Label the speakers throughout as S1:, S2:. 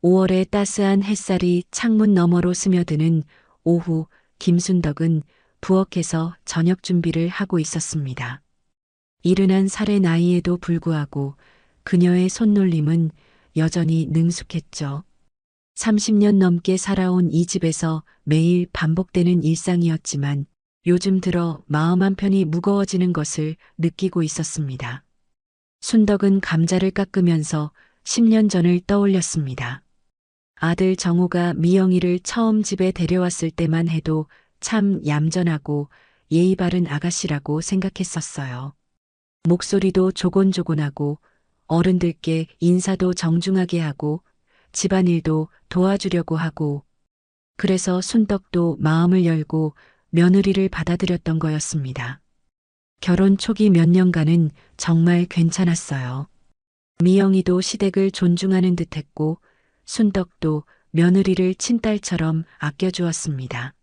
S1: 5월의 따스한 햇살이 창문 너머로 스며드는 오후, 김순덕은 부엌에서 저녁 준비를 하고 있었습니다. 71살의 나이에도 불구하고 그녀의 손놀림은 여전히 능숙했죠. 30년 넘게 살아온 이 집에서 매일 반복되는 일상이었지만 요즘 들어 마음 한편이 무거워지는 것을 느끼고 있었습니다. 순덕은 감자를 깎으면서 10년 전을 떠올렸습니다. 아들 정우가 미영이를 처음 집에 데려왔을 때만 해도 참 얌전하고 예의 바른 아가씨라고 생각했었어요. 목소리도 조곤조곤하고 어른들께 인사도 정중하게 하고 집안일도 도와주려고 하고 그래서 순덕도 마음을 열고 며느리를 받아들였던 거였습니다. 결혼 초기 몇 년간은 정말 괜찮았어요. 미영이도 시댁을 존중하는 듯했고 순덕도 며느리를 친딸처럼 아껴주었습니다.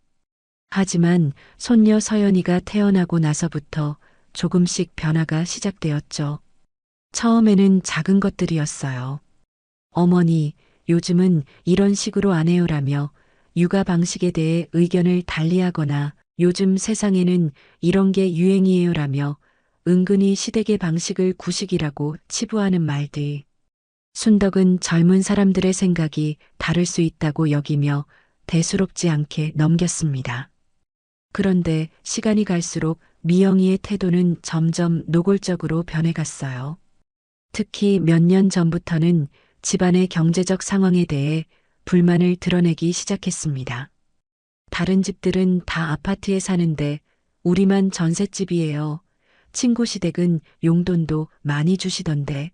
S1: 하지만 손녀 서연이가 태어나고 나서부터 조금씩 변화가 시작되었죠. 처음에는 작은 것들이었어요. 어머니, 요즘은 이런 식으로 안 해요라며 육아 방식에 대해 의견을 달리하거나 요즘 세상에는 이런 게 유행이에요라며 은근히 시댁의 방식을 구식이라고 치부하는 말들. 순덕은 젊은 사람들의 생각이 다를 수 있다고 여기며 대수롭지 않게 넘겼습니다. 그런데 시간이 갈수록 미영이의 태도는 점점 노골적으로 변해갔어요. 특히 몇 년 전부터는 집안의 경제적 상황에 대해 불만을 드러내기 시작했습니다. 다른 집들은 다 아파트에 사는데 우리만 전셋집이에요. 친구 시댁은 용돈도 많이 주시던데.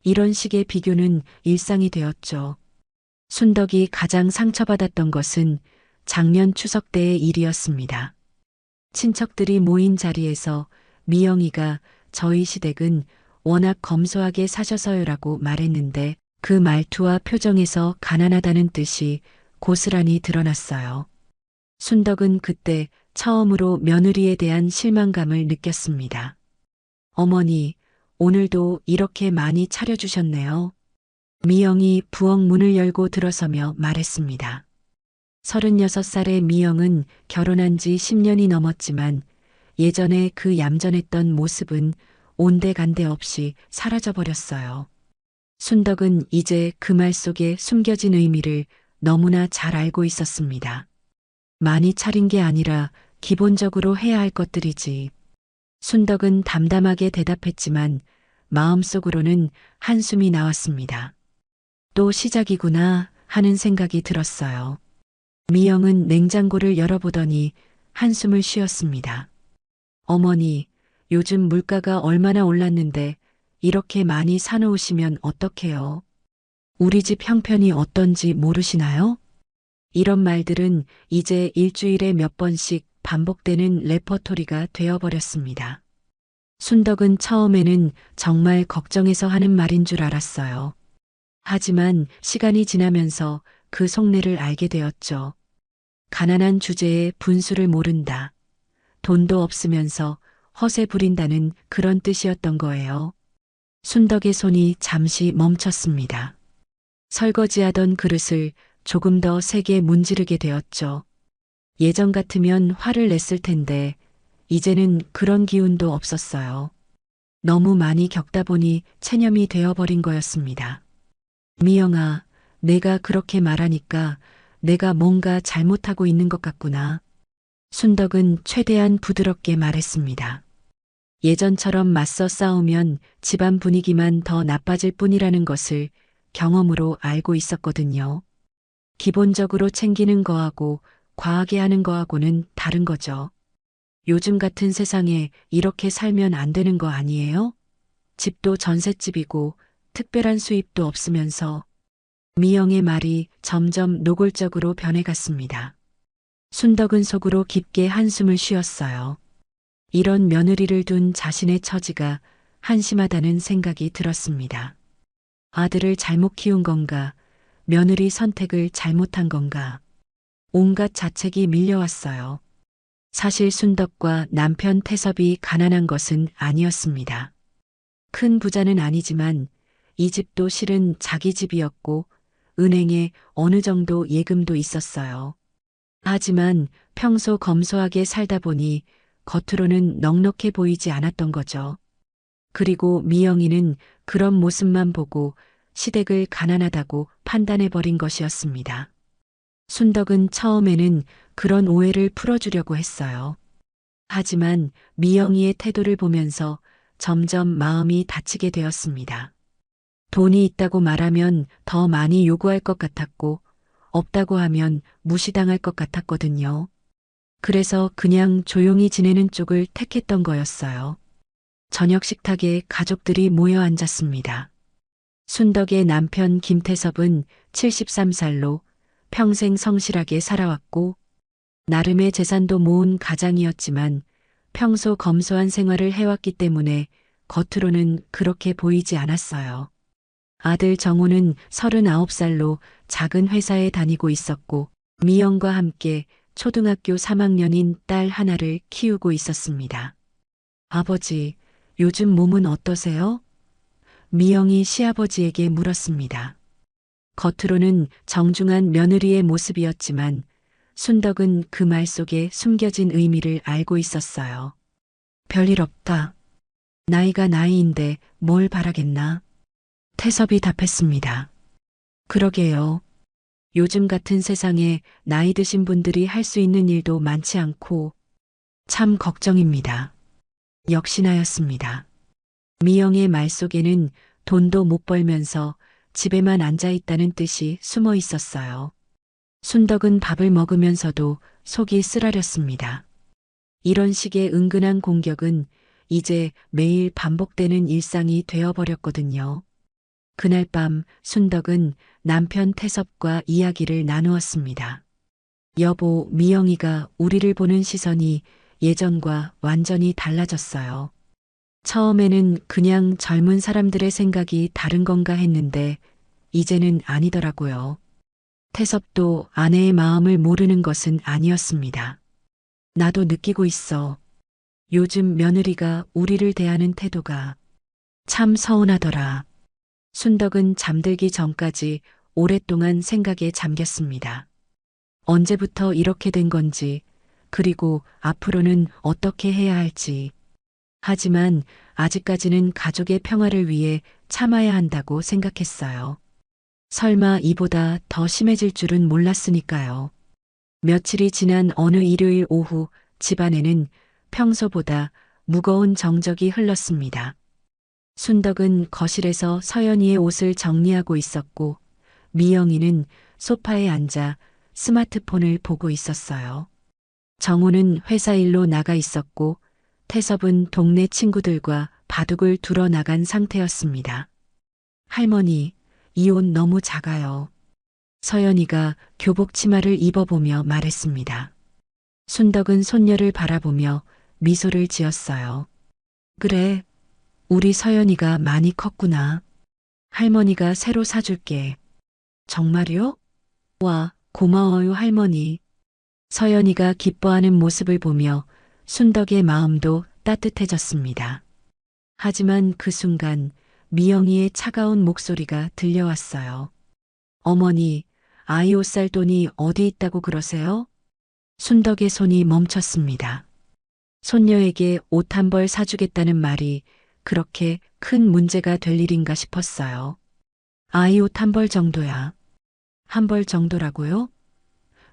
S1: 이런 식의 비교는 일상이 되었죠. 순덕이 가장 상처받았던 것은 작년 추석 때의 일이었습니다. 친척들이 모인 자리에서 미영이가 저희 시댁은 워낙 검소하게 사셔서요라고 말했는데 그 말투와 표정에서 가난하다는 뜻이 고스란히 드러났어요. 순덕은 그때 처음으로 며느리에 대한 실망감을 느꼈습니다. 어머니, 오늘도 이렇게 많이 차려주셨네요. 미영이 부엌 문을 열고 들어서며 말했습니다. 36살의 미영은 결혼한 지 10년이 넘었지만 예전에 그 얌전했던 모습은 온데간데 없이 사라져버렸어요. 순덕은 이제 그 말 속에 숨겨진 의미를 너무나 잘 알고 있었습니다. 많이 차린 게 아니라 기본적으로 해야 할 것들이지. 순덕은 담담하게 대답했지만 마음속으로는 한숨이 나왔습니다. 또 시작이구나 하는 생각이 들었어요. 미영은 냉장고를 열어보더니 한숨을 쉬었습니다. 어머니, 요즘 물가가 얼마나 올랐는데 이렇게 많이 사놓으시면 어떡해요? 우리 집 형편이 어떤지 모르시나요? 이런 말들은 이제 일주일에 몇 번씩 반복되는 레퍼토리가 되어버렸습니다. 순덕은 처음에는 정말 걱정해서 하는 말인 줄 알았어요. 하지만 시간이 지나면서 그 속내를 알게 되었죠. 가난한 주제에 분수를 모른다. 돈도 없으면서 허세 부린다는 그런 뜻이었던 거예요. 순덕의 손이 잠시 멈췄습니다. 설거지하던 그릇을 조금 더 세게 문지르게 되었죠. 예전 같으면 화를 냈을 텐데 이제는 그런 기운도 없었어요. 너무 많이 겪다 보니 체념이 되어버린 거였습니다. 미영아, 내가 그렇게 말하니까 내가 뭔가 잘못하고 있는 것 같구나. 순덕은 최대한 부드럽게 말했습니다. 예전처럼 맞서 싸우면 집안 분위기만 더 나빠질 뿐이라는 것을 경험으로 알고 있었거든요. 기본적으로 챙기는 거하고 과하게 하는 거하고는 다른 거죠. 요즘 같은 세상에 이렇게 살면 안 되는 거 아니에요? 집도 전셋집이고 특별한 수입도 없으면서 미영의 말이 점점 노골적으로 변해갔습니다. 순덕은 속으로 깊게 한숨을 쉬었어요. 이런 며느리를 둔 자신의 처지가 한심하다는 생각이 들었습니다. 아들을 잘못 키운 건가? 며느리 선택을 잘못한 건가? 온갖 자책이 밀려왔어요. 사실 순덕과 남편 태섭이 가난한 것은 아니었습니다. 큰 부자는 아니지만 이 집도 실은 자기 집이었고 은행에 어느 정도 예금도 있었어요. 하지만 평소 검소하게 살다 보니 겉으로는 넉넉해 보이지 않았던 거죠. 그리고 미영이는 그런 모습만 보고 시댁을 가난하다고 판단해버린 것이었습니다. 순덕은 처음에는 그런 오해를 풀어주려고 했어요. 하지만 미영이의 태도를 보면서 점점 마음이 다치게 되었습니다. 돈이 있다고 말하면 더 많이 요구할 것 같았고, 없다고 하면 무시당할 것 같았거든요. 그래서 그냥 조용히 지내는 쪽을 택했던 거였어요. 저녁 식탁에 가족들이 모여 앉았습니다. 순덕의 남편 김태섭은 73살로 평생 성실하게 살아왔고, 나름의 재산도 모은 가장이었지만 평소 검소한 생활을 해왔기 때문에 겉으로는 그렇게 보이지 않았어요. 아들 정우는 39살로 작은 회사에 다니고 있었고 미영과 함께 초등학교 3학년인 딸 하나를 키우고 있었습니다. 아버지, 요즘 몸은 어떠세요? 미영이 시아버지에게 물었습니다. 겉으로는 정중한 며느리의 모습이었지만 순덕은 그 말 속에 숨겨진 의미를 알고 있었어요. 별일 없다. 나이가 나이인데 뭘 바라겠나? 태섭이 답했습니다. 그러게요. 요즘 같은 세상에 나이 드신 분들이 할 수 있는 일도 많지 않고 참 걱정입니다. 역시나였습니다. 미영의 말 속에는 돈도 못 벌면서 집에만 앉아 있다는 뜻이 숨어 있었어요. 순덕은 밥을 먹으면서도 속이 쓰라렸습니다. 이런 식의 은근한 공격은 이제 매일 반복되는 일상이 되어버렸거든요. 그날 밤 순덕은 남편 태섭과 이야기를 나누었습니다. 여보, 미영이가 우리를 보는 시선이 예전과 완전히 달라졌어요. 처음에는 그냥 젊은 사람들의 생각이 다른 건가 했는데 이제는 아니더라고요. 태섭도 아내의 마음을 모르는 것은 아니었습니다. 나도 느끼고 있어. 요즘 며느리가 우리를 대하는 태도가 참 서운하더라. 순덕은 잠들기 전까지 오랫동안 생각에 잠겼습니다. 언제부터 이렇게 된 건지, 그리고 앞으로는 어떻게 해야 할지. 하지만 아직까지는 가족의 평화를 위해 참아야 한다고 생각했어요. 설마 이보다 더 심해질 줄은 몰랐으니까요. 며칠이 지난 어느 일요일 오후 집안에는 평소보다 무거운 정적이 흘렀습니다. 순덕은 거실에서 서연이의 옷을 정리하고 있었고 미영이는 소파에 앉아 스마트폰을 보고 있었어요. 정우는 회사 일로 나가 있었고 태섭은 동네 친구들과 바둑을 두러 나간 상태였습니다. 할머니, 이 옷 너무 작아요. 서연이가 교복 치마를 입어보며 말했습니다. 순덕은 손녀를 바라보며 미소를 지었어요. 그래, 우리 서연이가 많이 컸구나. 할머니가 새로 사줄게. 정말요? 와, 고마워요 할머니. 서연이가 기뻐하는 모습을 보며 순덕의 마음도 따뜻해졌습니다. 하지만 그 순간 미영이의 차가운 목소리가 들려왔어요. 어머니, 아이 옷 살 돈이 어디 있다고 그러세요? 순덕의 손이 멈췄습니다. 손녀에게 옷 한 벌 사주겠다는 말이 그렇게 큰 문제가 될 일인가 싶었어요. 아이 옷 한 벌 정도야. 한 벌 정도라고요?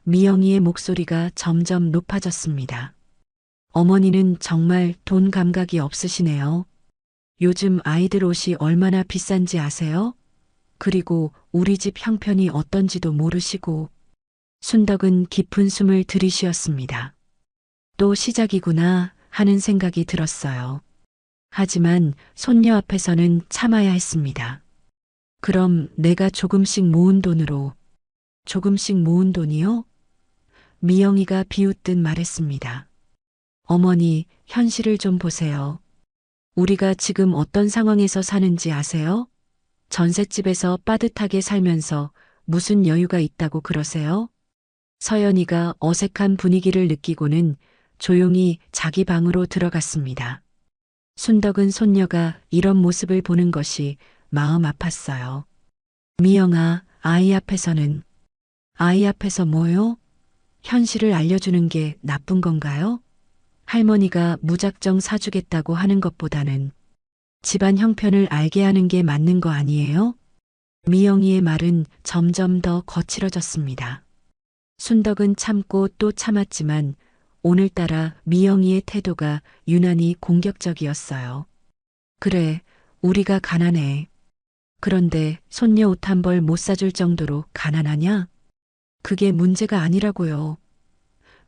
S1: 미영이의 목소리가 점점 높아졌습니다. 어머니는 정말 돈 감각이 없으시네요. 요즘 아이들 옷이 얼마나 비싼지 아세요? 그리고 우리 집 형편이 어떤지도 모르시고. 순덕은 깊은 숨을 들이쉬었습니다. 또 시작이구나 하는 생각이 들었어요. 하지만 손녀 앞에서는 참아야 했습니다. 그럼 내가 조금씩 모은 돈으로. 조금씩 모은 돈이요? 미영이가 비웃듯 말했습니다. 어머니, 현실을 좀 보세요. 우리가 지금 어떤 상황에서 사는지 아세요? 전셋집에서 빠듯하게 살면서 무슨 여유가 있다고 그러세요? 서연이가 어색한 분위기를 느끼고는 조용히 자기 방으로 들어갔습니다. 순덕은 손녀가 이런 모습을 보는 것이 마음 아팠어요. 미영아, 아이 앞에서는. 아이 앞에서 뭐요? 현실을 알려주는 게 나쁜 건가요? 할머니가 무작정 사주겠다고 하는 것보다는 집안 형편을 알게 하는 게 맞는 거 아니에요? 미영이의 말은 점점 더 거칠어졌습니다. 순덕은 참고 또 참았지만 오늘따라 미영이의 태도가 유난히 공격적이었어요. 그래, 우리가 가난해. 그런데 손녀 옷 한 벌 못 사줄 정도로 가난하냐? 그게 문제가 아니라고요.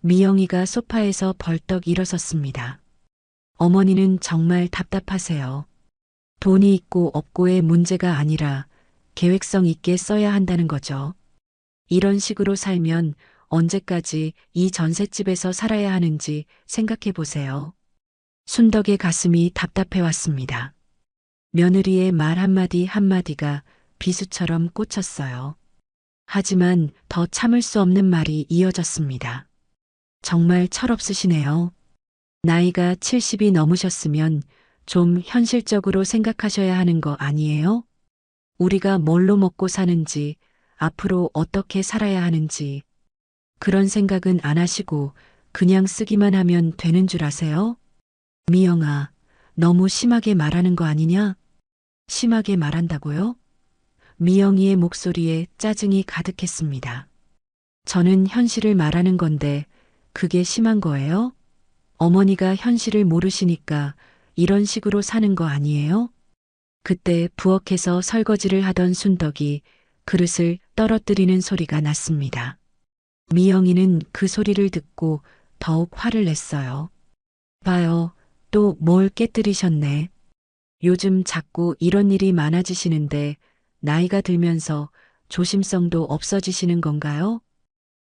S1: 미영이가 소파에서 벌떡 일어섰습니다. 어머니는 정말 답답하세요. 돈이 있고 없고의 문제가 아니라 계획성 있게 써야 한다는 거죠. 이런 식으로 살면 언제까지 이 전셋집에서 살아야 하는지 생각해 보세요. 순덕의 가슴이 답답해 왔습니다. 며느리의 말 한마디 한마디가 비수처럼 꽂혔어요. 하지만 더 참을 수 없는 말이 이어졌습니다. 정말 철없으시네요. 나이가 70이 넘으셨으면 좀 현실적으로 생각하셔야 하는 거 아니에요? 우리가 뭘로 먹고 사는지, 앞으로 어떻게 살아야 하는지, 그런 생각은 안 하시고 그냥 쓰기만 하면 되는 줄 아세요? 미영아, 너무 심하게 말하는 거 아니냐? 심하게 말한다고요? 미영이의 목소리에 짜증이 가득했습니다. 저는 현실을 말하는 건데 그게 심한 거예요? 어머니가 현실을 모르시니까 이런 식으로 사는 거 아니에요? 그때 부엌에서 설거지를 하던 순덕이 그릇을 떨어뜨리는 소리가 났습니다. 미영이는 그 소리를 듣고 더욱 화를 냈어요. 봐요, 또 뭘 깨뜨리셨네. 요즘 자꾸 이런 일이 많아지시는데 나이가 들면서 조심성도 없어지시는 건가요?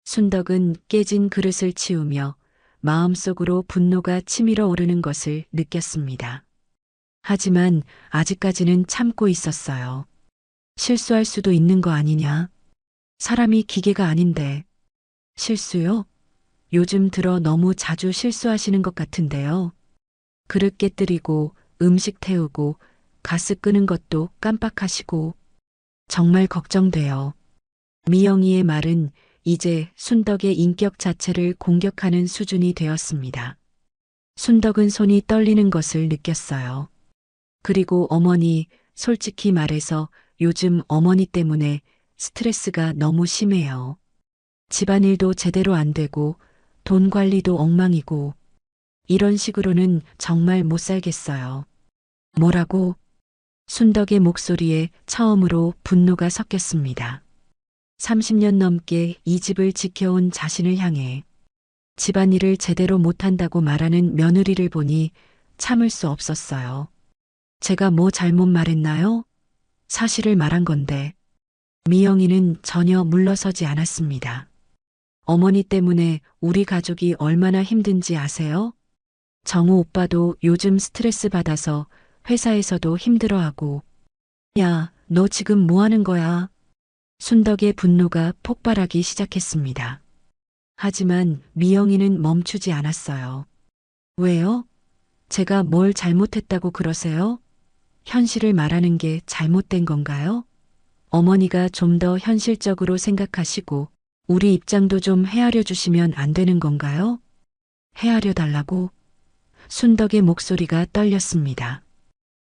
S1: 순덕은 깨진 그릇을 치우며 마음속으로 분노가 치밀어 오르는 것을 느꼈습니다. 하지만 아직까지는 참고 있었어요. 실수할 수도 있는 거 아니냐? 사람이 기계가 아닌데. 실수요? 요즘 들어 너무 자주 실수하시는 것 같은데요. 그릇 깨뜨리고 음식 태우고 가스 끄는 것도 깜빡하시고 정말 걱정돼요. 미영이의 말은 이제 순덕의 인격 자체를 공격하는 수준이 되었습니다. 순덕은 손이 떨리는 것을 느꼈어요. 그리고 어머니, 솔직히 말해서 요즘 어머니 때문에 스트레스가 너무 심해요. 집안일도 제대로 안 되고 돈 관리도 엉망이고 이런 식으로는 정말 못 살겠어요. 뭐라고? 순덕의 목소리에 처음으로 분노가 섞였습니다. 30년 넘게 이 집을 지켜온 자신을 향해 집안일을 제대로 못한다고 말하는 며느리를 보니 참을 수 없었어요. 제가 뭐 잘못 말했나요? 사실을 말한 건데. 미영이는 전혀 물러서지 않았습니다. 어머니 때문에 우리 가족이 얼마나 힘든지 아세요? 정우 오빠도 요즘 스트레스 받아서 회사에서도 힘들어하고. 야, 너 지금 뭐 하는 거야? 순덕의 분노가 폭발하기 시작했습니다. 하지만 미영이는 멈추지 않았어요. 왜요? 제가 뭘 잘못했다고 그러세요? 현실을 말하는 게 잘못된 건가요? 어머니가 좀 더 현실적으로 생각하시고 우리 입장도 좀 헤아려 주시면 안 되는 건가요? 헤아려 달라고? 순덕의 목소리가 떨렸습니다.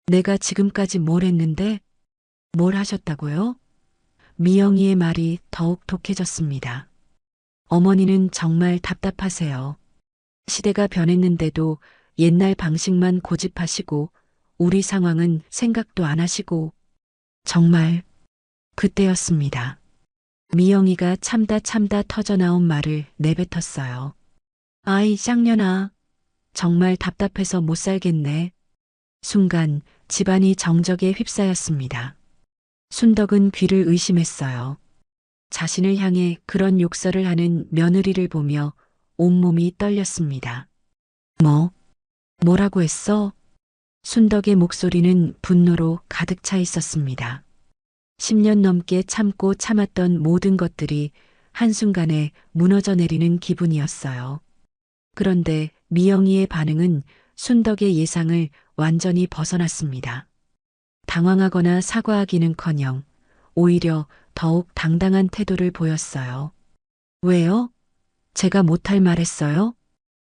S1: 내가 지금까지 뭘 했는데? 뭘 하셨다고요? 미영이의 말이 더욱 독해졌습니다. 어머니는 정말 답답하세요. 시대가 변했는데도 옛날 방식만 고집하시고 우리 상황은 생각도 안 하시고 정말 그때였습니다. 미영이가 참다 터져나온 말을 내뱉었어요. 아이 쌍년아, 정말 답답해서 못 살겠네. 순간 집안이 정적에 휩싸였습니다. 순덕은 귀를 의심했어요. 자신을 향해 그런 욕설을 하는 며느리를 보며 온몸이 떨렸습니다. 뭐라고 했어? 순덕의 목소리는 분노로 가득 차 있었습니다. 10년 넘게 참고 참았던 모든 것들이 한순간에 무너져 내리는 기분이었어요. 그런데 미영이의 반응은 순덕의 예상을 완전히 벗어났습니다. 당황하거나 사과하기는커녕 오히려 더욱 당당한 태도를 보였어요. 왜요? 제가 못할 말했어요?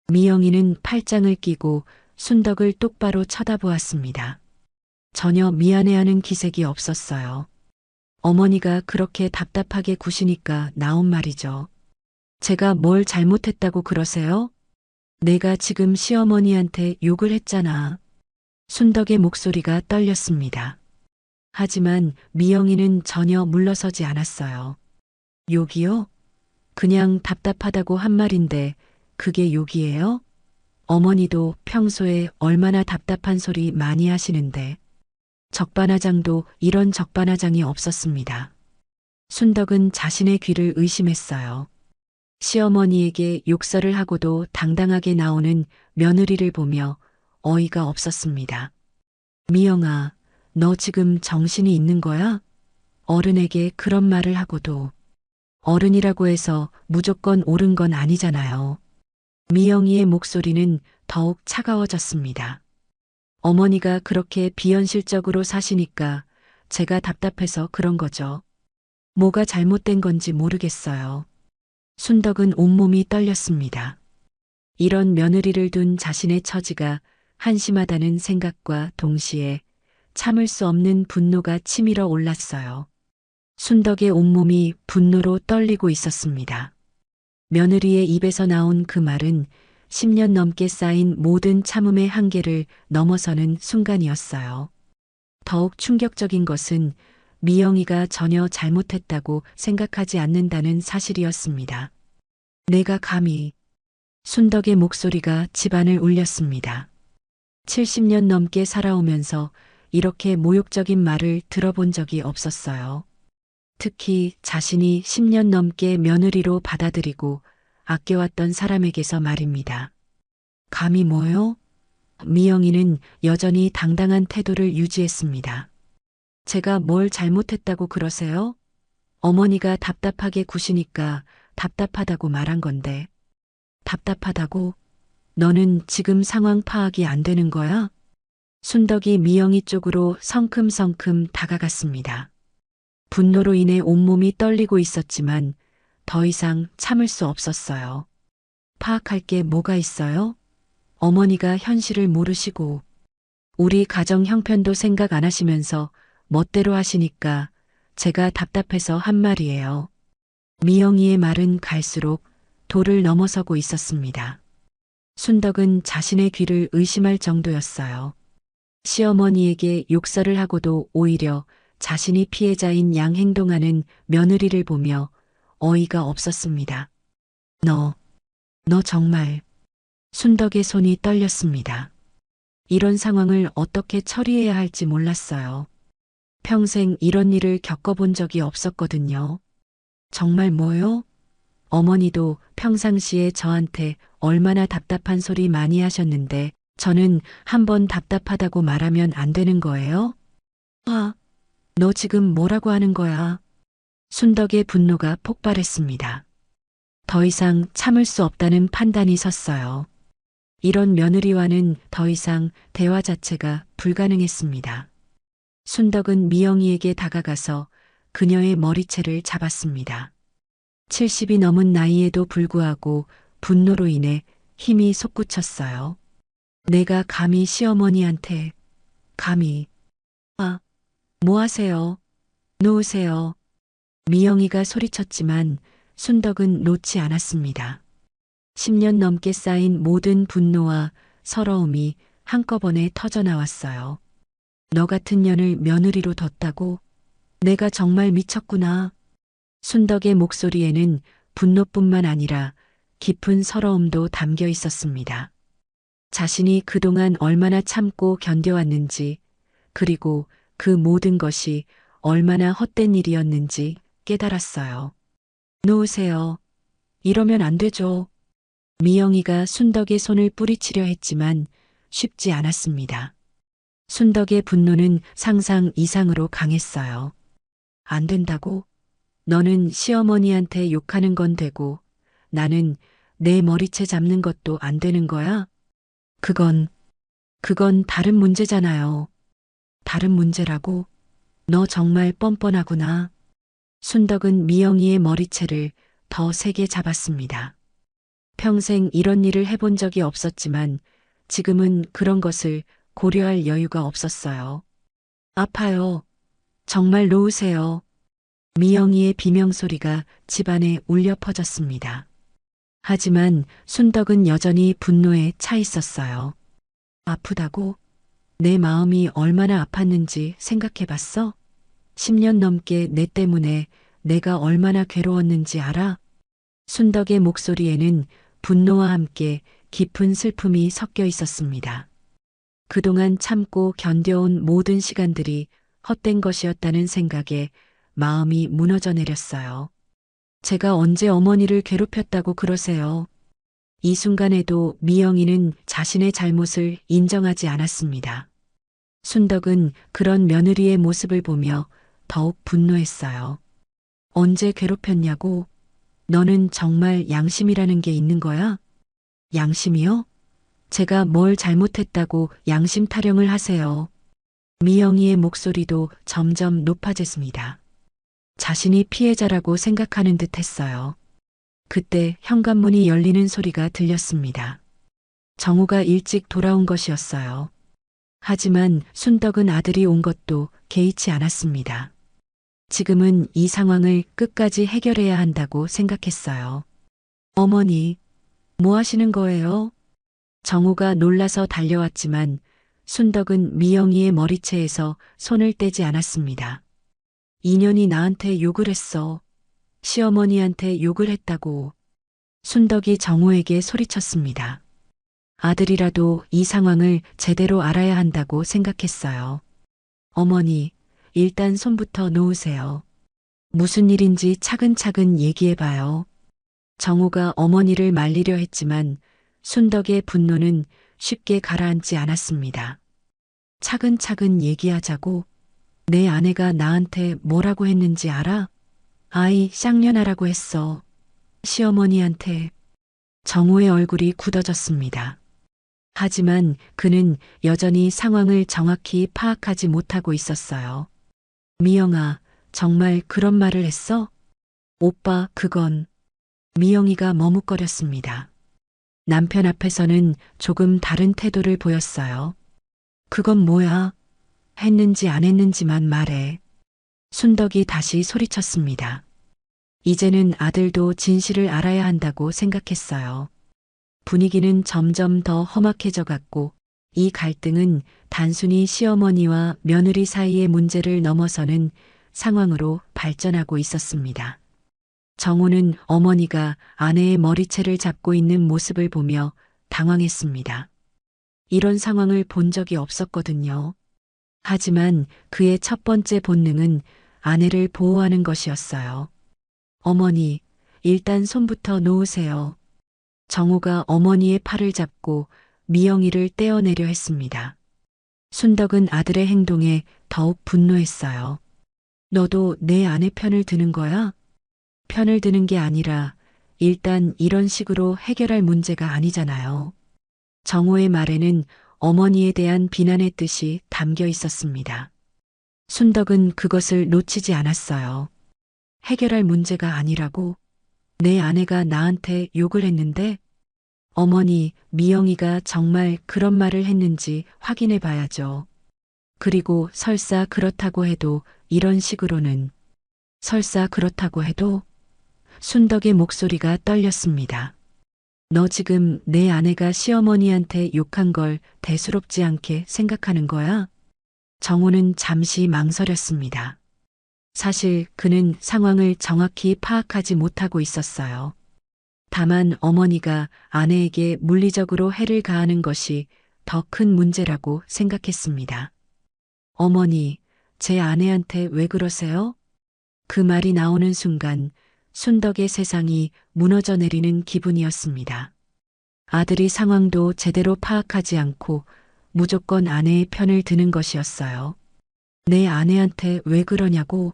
S1: 미영이는 팔짱을 끼고 순덕을 똑바로 쳐다보았습니다. 전혀 미안해하는 기색이 없었어요. 어머니가 그렇게 답답하게 구시니까 나온 말이죠. 제가 뭘 잘못했다고 그러세요? 내가 지금 시어머니한테 욕을 했잖아. 순덕의 목소리가 떨렸습니다. 하지만 미영이는 전혀 물러서지 않았어요. 욕이요? 그냥 답답하다고 한 말인데 그게 욕이에요? 어머니도 평소에 얼마나 답답한 소리 많이 하시는데 적반하장도 이런 적반하장이 없었습니다. 순덕은 자신의 귀를 의심했어요. 시어머니에게 욕설을 하고도 당당하게 나오는 며느리를 보며 어이가 없었습니다. 미영아, 너 지금 정신이 있는 거야? 어른에게 그런 말을 하고도 어른이라고 해서 무조건 옳은 건 아니잖아요. 미영이의 목소리는 더욱 차가워졌습니다. 어머니가 그렇게 비현실적으로 사시니까 제가 답답해서 그런 거죠. 뭐가 잘못된 건지 모르겠어요. 순덕은 온몸이 떨렸습니다. 이런 며느리를 둔 자신의 처지가 한심하다는 생각과 동시에 참을 수 없는 분노가 치밀어 올랐어요. 순덕의 온몸이 분노로 떨리고 있었습니다. 며느리의 입에서 나온 그 말은 10년 넘게 쌓인 모든 참음의 한계를 넘어서는 순간이었어요. 더욱 충격적인 것은 미영이가 전혀 잘못했다고 생각하지 않는다는 사실이었습니다. 내가 감히 순덕의 목소리가 집안을 울렸습니다. 70년 넘게 살아오면서 이렇게 모욕적인 말을 들어본 적이 없었어요. 특히 자신이 10년 넘게 며느리로 받아들이고 아껴왔던 사람에게서 말입니다. 감히 뭐요? 미영이는 여전히 당당한 태도를 유지했습니다. 제가 뭘 잘못했다고 그러세요? 어머니가 답답하게 구시니까 답답하다고 말한 건데. 답답하다고? 너는 지금 상황 파악이 안 되는 거야? 순덕이 미영이 쪽으로 성큼성큼 다가갔습니다. 분노로 인해 온몸이 떨리고 있었지만 더 이상 참을 수 없었어요. 파악할 게 뭐가 있어요? 어머니가 현실을 모르시고 우리 가정 형편도 생각 안 하시면서 멋대로 하시니까 제가 답답해서 한 말이에요. 미영이의 말은 갈수록 도를 넘어서고 있었습니다. 순덕은 자신의 귀를 의심할 정도였어요. 시어머니에게 욕설을 하고도 오히려 자신이 피해자인 양 행동하는 며느리를 보며 어이가 없었습니다. 너 정말. 순덕의 손이 떨렸습니다. 이런 상황을 어떻게 처리해야 할지 몰랐어요. 평생 이런 일을 겪어본 적이 없었거든요. 정말 뭐요? 어머니도 평상시에 저한테 얼마나 답답한 소리 많이 하셨는데 저는 한번 답답하다고 말하면 안 되는 거예요? 아, 너 지금 뭐라고 하는 거야? 순덕의 분노가 폭발했습니다. 더 이상 참을 수 없다는 판단이 섰어요. 이런 며느리와는 더 이상 대화 자체가 불가능했습니다. 순덕은 미영이에게 다가가서 그녀의 머리채를 잡았습니다. 70이 넘은 나이에도 불구하고 분노로 인해 힘이 솟구쳤어요. 내가 감히 시어머니한테, 감히. 아, 뭐 하세요? 놓으세요. 미영이가 소리쳤지만 순덕은 놓지 않았습니다. 10년 넘게 쌓인 모든 분노와 서러움이 한꺼번에 터져나왔어요. 너 같은 년을 며느리로 뒀다고? 내가 정말 미쳤구나. 순덕의 목소리에는 분노뿐만 아니라 깊은 서러움도 담겨 있었습니다. 자신이 그동안 얼마나 참고 견뎌왔는지, 그리고 그 모든 것이 얼마나 헛된 일이었는지 깨달았어요. 놓으세요. 이러면 안 되죠. 미영이가 순덕의 손을 뿌리치려 했지만 쉽지 않았습니다. 순덕의 분노는 상상 이상으로 강했어요. 안 된다고? 너는 시어머니한테 욕하는 건 되고 나는 내 머리채 잡는 것도 안 되는 거야? 그건 다른 문제잖아요. 다른 문제라고? 너 정말 뻔뻔하구나. 순덕은 미영이의 머리채를 더 세게 잡았습니다. 평생 이런 일을 해본 적이 없었지만 지금은 그런 것을 고려할 여유가 없었어요. 아파요. 정말 놓으세요. 미영이의 비명소리가 집안에 울려 퍼졌습니다. 하지만 순덕은 여전히 분노에 차 있었어요. 아프다고? 내 마음이 얼마나 아팠는지 생각해 봤어? 10년 넘게 내 때문에 내가 얼마나 괴로웠는지 알아? 순덕의 목소리에는 분노와 함께 깊은 슬픔이 섞여 있었습니다. 그동안 참고 견뎌온 모든 시간들이 헛된 것이었다는 생각에 마음이 무너져 내렸어요. 제가 언제 어머니를 괴롭혔다고 그러세요? 이 순간에도 미영이는 자신의 잘못을 인정하지 않았습니다. 순덕은 그런 며느리의 모습을 보며 더욱 분노했어요. 언제 괴롭혔냐고? 너는 정말 양심이라는 게 있는 거야? 양심이요? 제가 뭘 잘못했다고 양심 타령을 하세요. 미영이의 목소리도 점점 높아졌습니다. 자신이 피해자라고 생각하는 듯 했어요. 그때 현관문이 열리는 소리가 들렸습니다. 정우가 일찍 돌아온 것이었어요. 하지만 순덕은 아들이 온 것도 개의치 않았습니다. 지금은 이 상황을 끝까지 해결해야 한다고 생각했어요. 어머니, 뭐 하시는 거예요? 정우가 놀라서 달려왔지만 순덕은 미영이의 머리채에서 손을 떼지 않았습니다. 인연이 나한테 욕을 했어. 시어머니한테 욕을 했다고. 순덕이 정우에게 소리쳤습니다. 아들이라도 이 상황을 제대로 알아야 한다고 생각했어요. 어머니, 일단 손부터 놓으세요. 무슨 일인지 차근차근 얘기해봐요. 정우가 어머니를 말리려 했지만 순덕의 분노는 쉽게 가라앉지 않았습니다. 차근차근 얘기하자고. 내 아내가 나한테 뭐라고 했는지 알아? 아이 쌍년하라고 했어. 시어머니한테. 정우의 얼굴이 굳어졌습니다. 하지만 그는 여전히 상황을 정확히 파악하지 못하고 있었어요. 미영아, 정말 그런 말을 했어? 오빠, 그건. 미영이가 머뭇거렸습니다. 남편 앞에서는 조금 다른 태도를 보였어요. 그건 뭐야? 했는지 안 했는지만 말해. 순덕이 다시 소리쳤습니다. 이제는 아들도 진실을 알아야 한다고 생각했어요. 분위기는 점점 더 험악해져 갔고 이 갈등은 단순히 시어머니와 며느리 사이의 문제를 넘어서는 상황으로 발전하고 있었습니다. 정우는 어머니가 아내의 머리채를 잡고 있는 모습을 보며 당황했습니다. 이런 상황을 본 적이 없었거든요. 하지만 그의 첫 번째 본능은 아내를 보호하는 것이었어요. 어머니, 일단 손부터 놓으세요. 정우가 어머니의 팔을 잡고 미영이를 떼어내려 했습니다. 순덕은 아들의 행동에 더욱 분노했어요. 너도 내 아내 편을 드는 거야? 편을 드는 게 아니라 일단 이런 식으로 해결할 문제가 아니잖아요. 정우의 말에는 어머니에 대한 비난의 뜻이 담겨 있었습니다. 순덕은 그것을 놓치지 않았어요. 해결할 문제가 아니라고? 내 아내가 나한테 욕을 했는데? 어머니, 미영이가 정말 그런 말을 했는지 확인해 봐야죠. 그리고 설사 그렇다고 해도 이런 식으로는. 설사 그렇다고 해도? 순덕의 목소리가 떨렸습니다. 너 지금 내 아내가 시어머니한테 욕한 걸 대수롭지 않게 생각하는 거야? 정우는 잠시 망설였습니다. 사실 그는 상황을 정확히 파악하지 못하고 있었어요. 다만 어머니가 아내에게 물리적으로 해를 가하는 것이 더 큰 문제라고 생각했습니다. 어머니, 제 아내한테 왜 그러세요? 그 말이 나오는 순간 순덕의 세상이 무너져 내리는 기분이었습니다. 아들이 상황도 제대로 파악하지 않고 무조건 아내의 편을 드는 것이었어요. 내 아내한테 왜 그러냐고.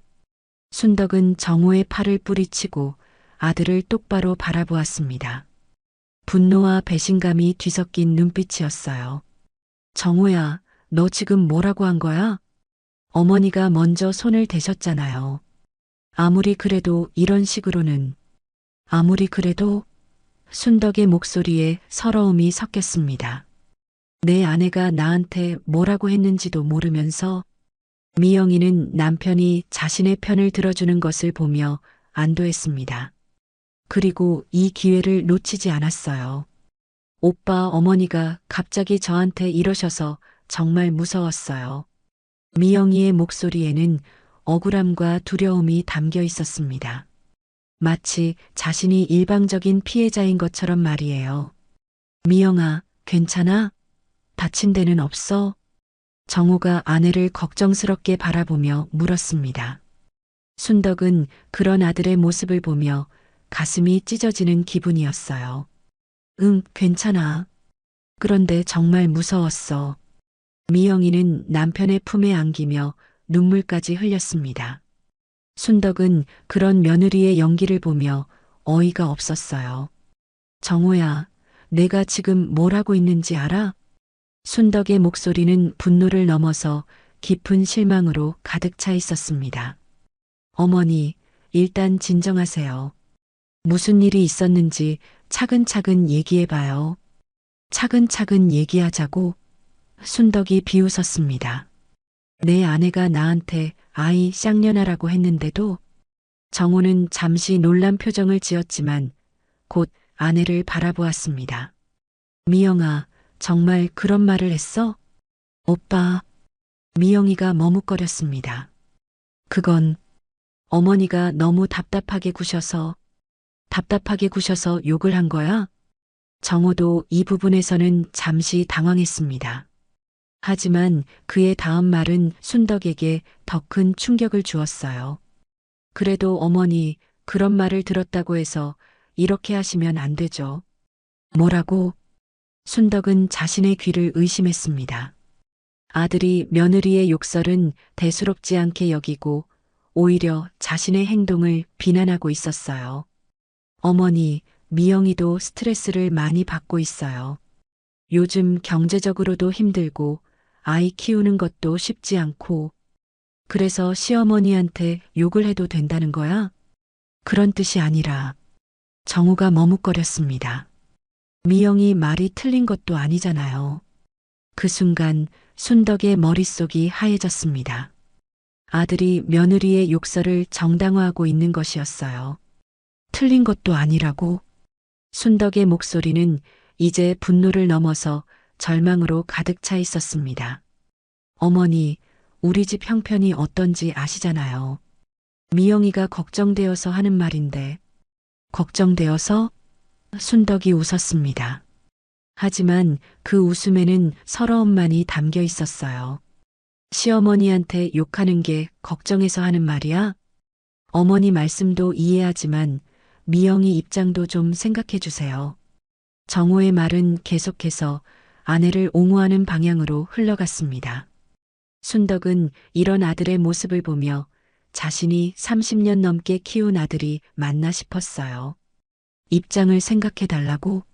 S1: 순덕은 정우의 팔을 뿌리치고 아들을 똑바로 바라보았습니다. 분노와 배신감이 뒤섞인 눈빛이었어요. 정우야, 너 지금 뭐라고 한 거야? 어머니가 먼저 손을 대셨잖아요. 아무리 그래도 이런 식으로는, 아무리 그래도 순덕의 목소리에 서러움이 섞였습니다. 내 아내가 나한테 뭐라고 했는지도 모르면서 미영이는 남편이 자신의 편을 들어주는 것을 보며 안도했습니다. 그리고 이 기회를 놓치지 않았어요. 오빠 어머니가 갑자기 저한테 이러셔서 정말 무서웠어요. 미영이의 목소리에는 억울함과 두려움이 담겨 있었습니다. 마치 자신이 일방적인 피해자인 것처럼 말이에요. 미영아, 괜찮아? 다친 데는 없어? 정우가 아내를 걱정스럽게 바라보며 물었습니다. 순덕은 그런 아들의 모습을 보며 가슴이 찢어지는 기분이었어요. 응, 괜찮아. 그런데 정말 무서웠어. 미영이는 남편의 품에 안기며 눈물까지 흘렸습니다. 순덕은 그런 며느리의 연기를 보며 어이가 없었어요. 정우야, 내가 지금 뭘 하고 있는지 알아? 순덕의 목소리는 분노를 넘어서 깊은 실망으로 가득 차 있었습니다. 어머니, 일단 진정하세요. 무슨 일이 있었는지 차근차근 얘기해봐요. 차근차근 얘기하자고. 순덕이 비웃었습니다. 내 아내가 나한테 아이 쌍년아라고 했는데도 정우는 잠시 놀란 표정을 지었지만 곧 아내를 바라보았습니다. 미영아, 정말 그런 말을 했어? 오빠, 미영이가 머뭇거렸습니다. 그건 어머니가 너무 답답하게 구셔서 욕을 한 거야? 정호도 이 부분에서는 잠시 당황했습니다. 하지만 그의 다음 말은 순덕에게 더 큰 충격을 주었어요. 그래도 어머니, 그런 말을 들었다고 해서 이렇게 하시면 안 되죠. 뭐라고? 순덕은 자신의 귀를 의심했습니다. 아들이 며느리의 욕설은 대수롭지 않게 여기고 오히려 자신의 행동을 비난하고 있었어요. 어머니, 미영이도 스트레스를 많이 받고 있어요. 요즘 경제적으로도 힘들고 아이 키우는 것도 쉽지 않고 그래서 시어머니한테 욕을 해도 된다는 거야? 그런 뜻이 아니라 정우가 머뭇거렸습니다. 미영이 말이 틀린 것도 아니잖아요. 그 순간 순덕의 머릿속이 하얘졌습니다. 아들이 며느리의 욕설을 정당화하고 있는 것이었어요. 틀린 것도 아니라고? 순덕의 목소리는 이제 분노를 넘어서 절망으로 가득 차 있었습니다. 어머니, 우리 집 형편이 어떤지 아시잖아요. 미영이가 걱정되어서 하는 말인데. 걱정되어서? 순덕이 웃었습니다. 하지만 그 웃음에는 서러움만이 담겨 있었어요. 시어머니한테 욕하는 게 걱정해서 하는 말이야? 어머니 말씀도 이해하지만 미영이 입장도 좀 생각해 주세요. 정호의 말은 계속해서 아내를 옹호하는 방향으로 흘러갔습니다. 순덕은 이런 아들의 모습을 보며 자신이 30년 넘게 키운 아들이 맞나 싶었어요. 입장을 생각해 달라고?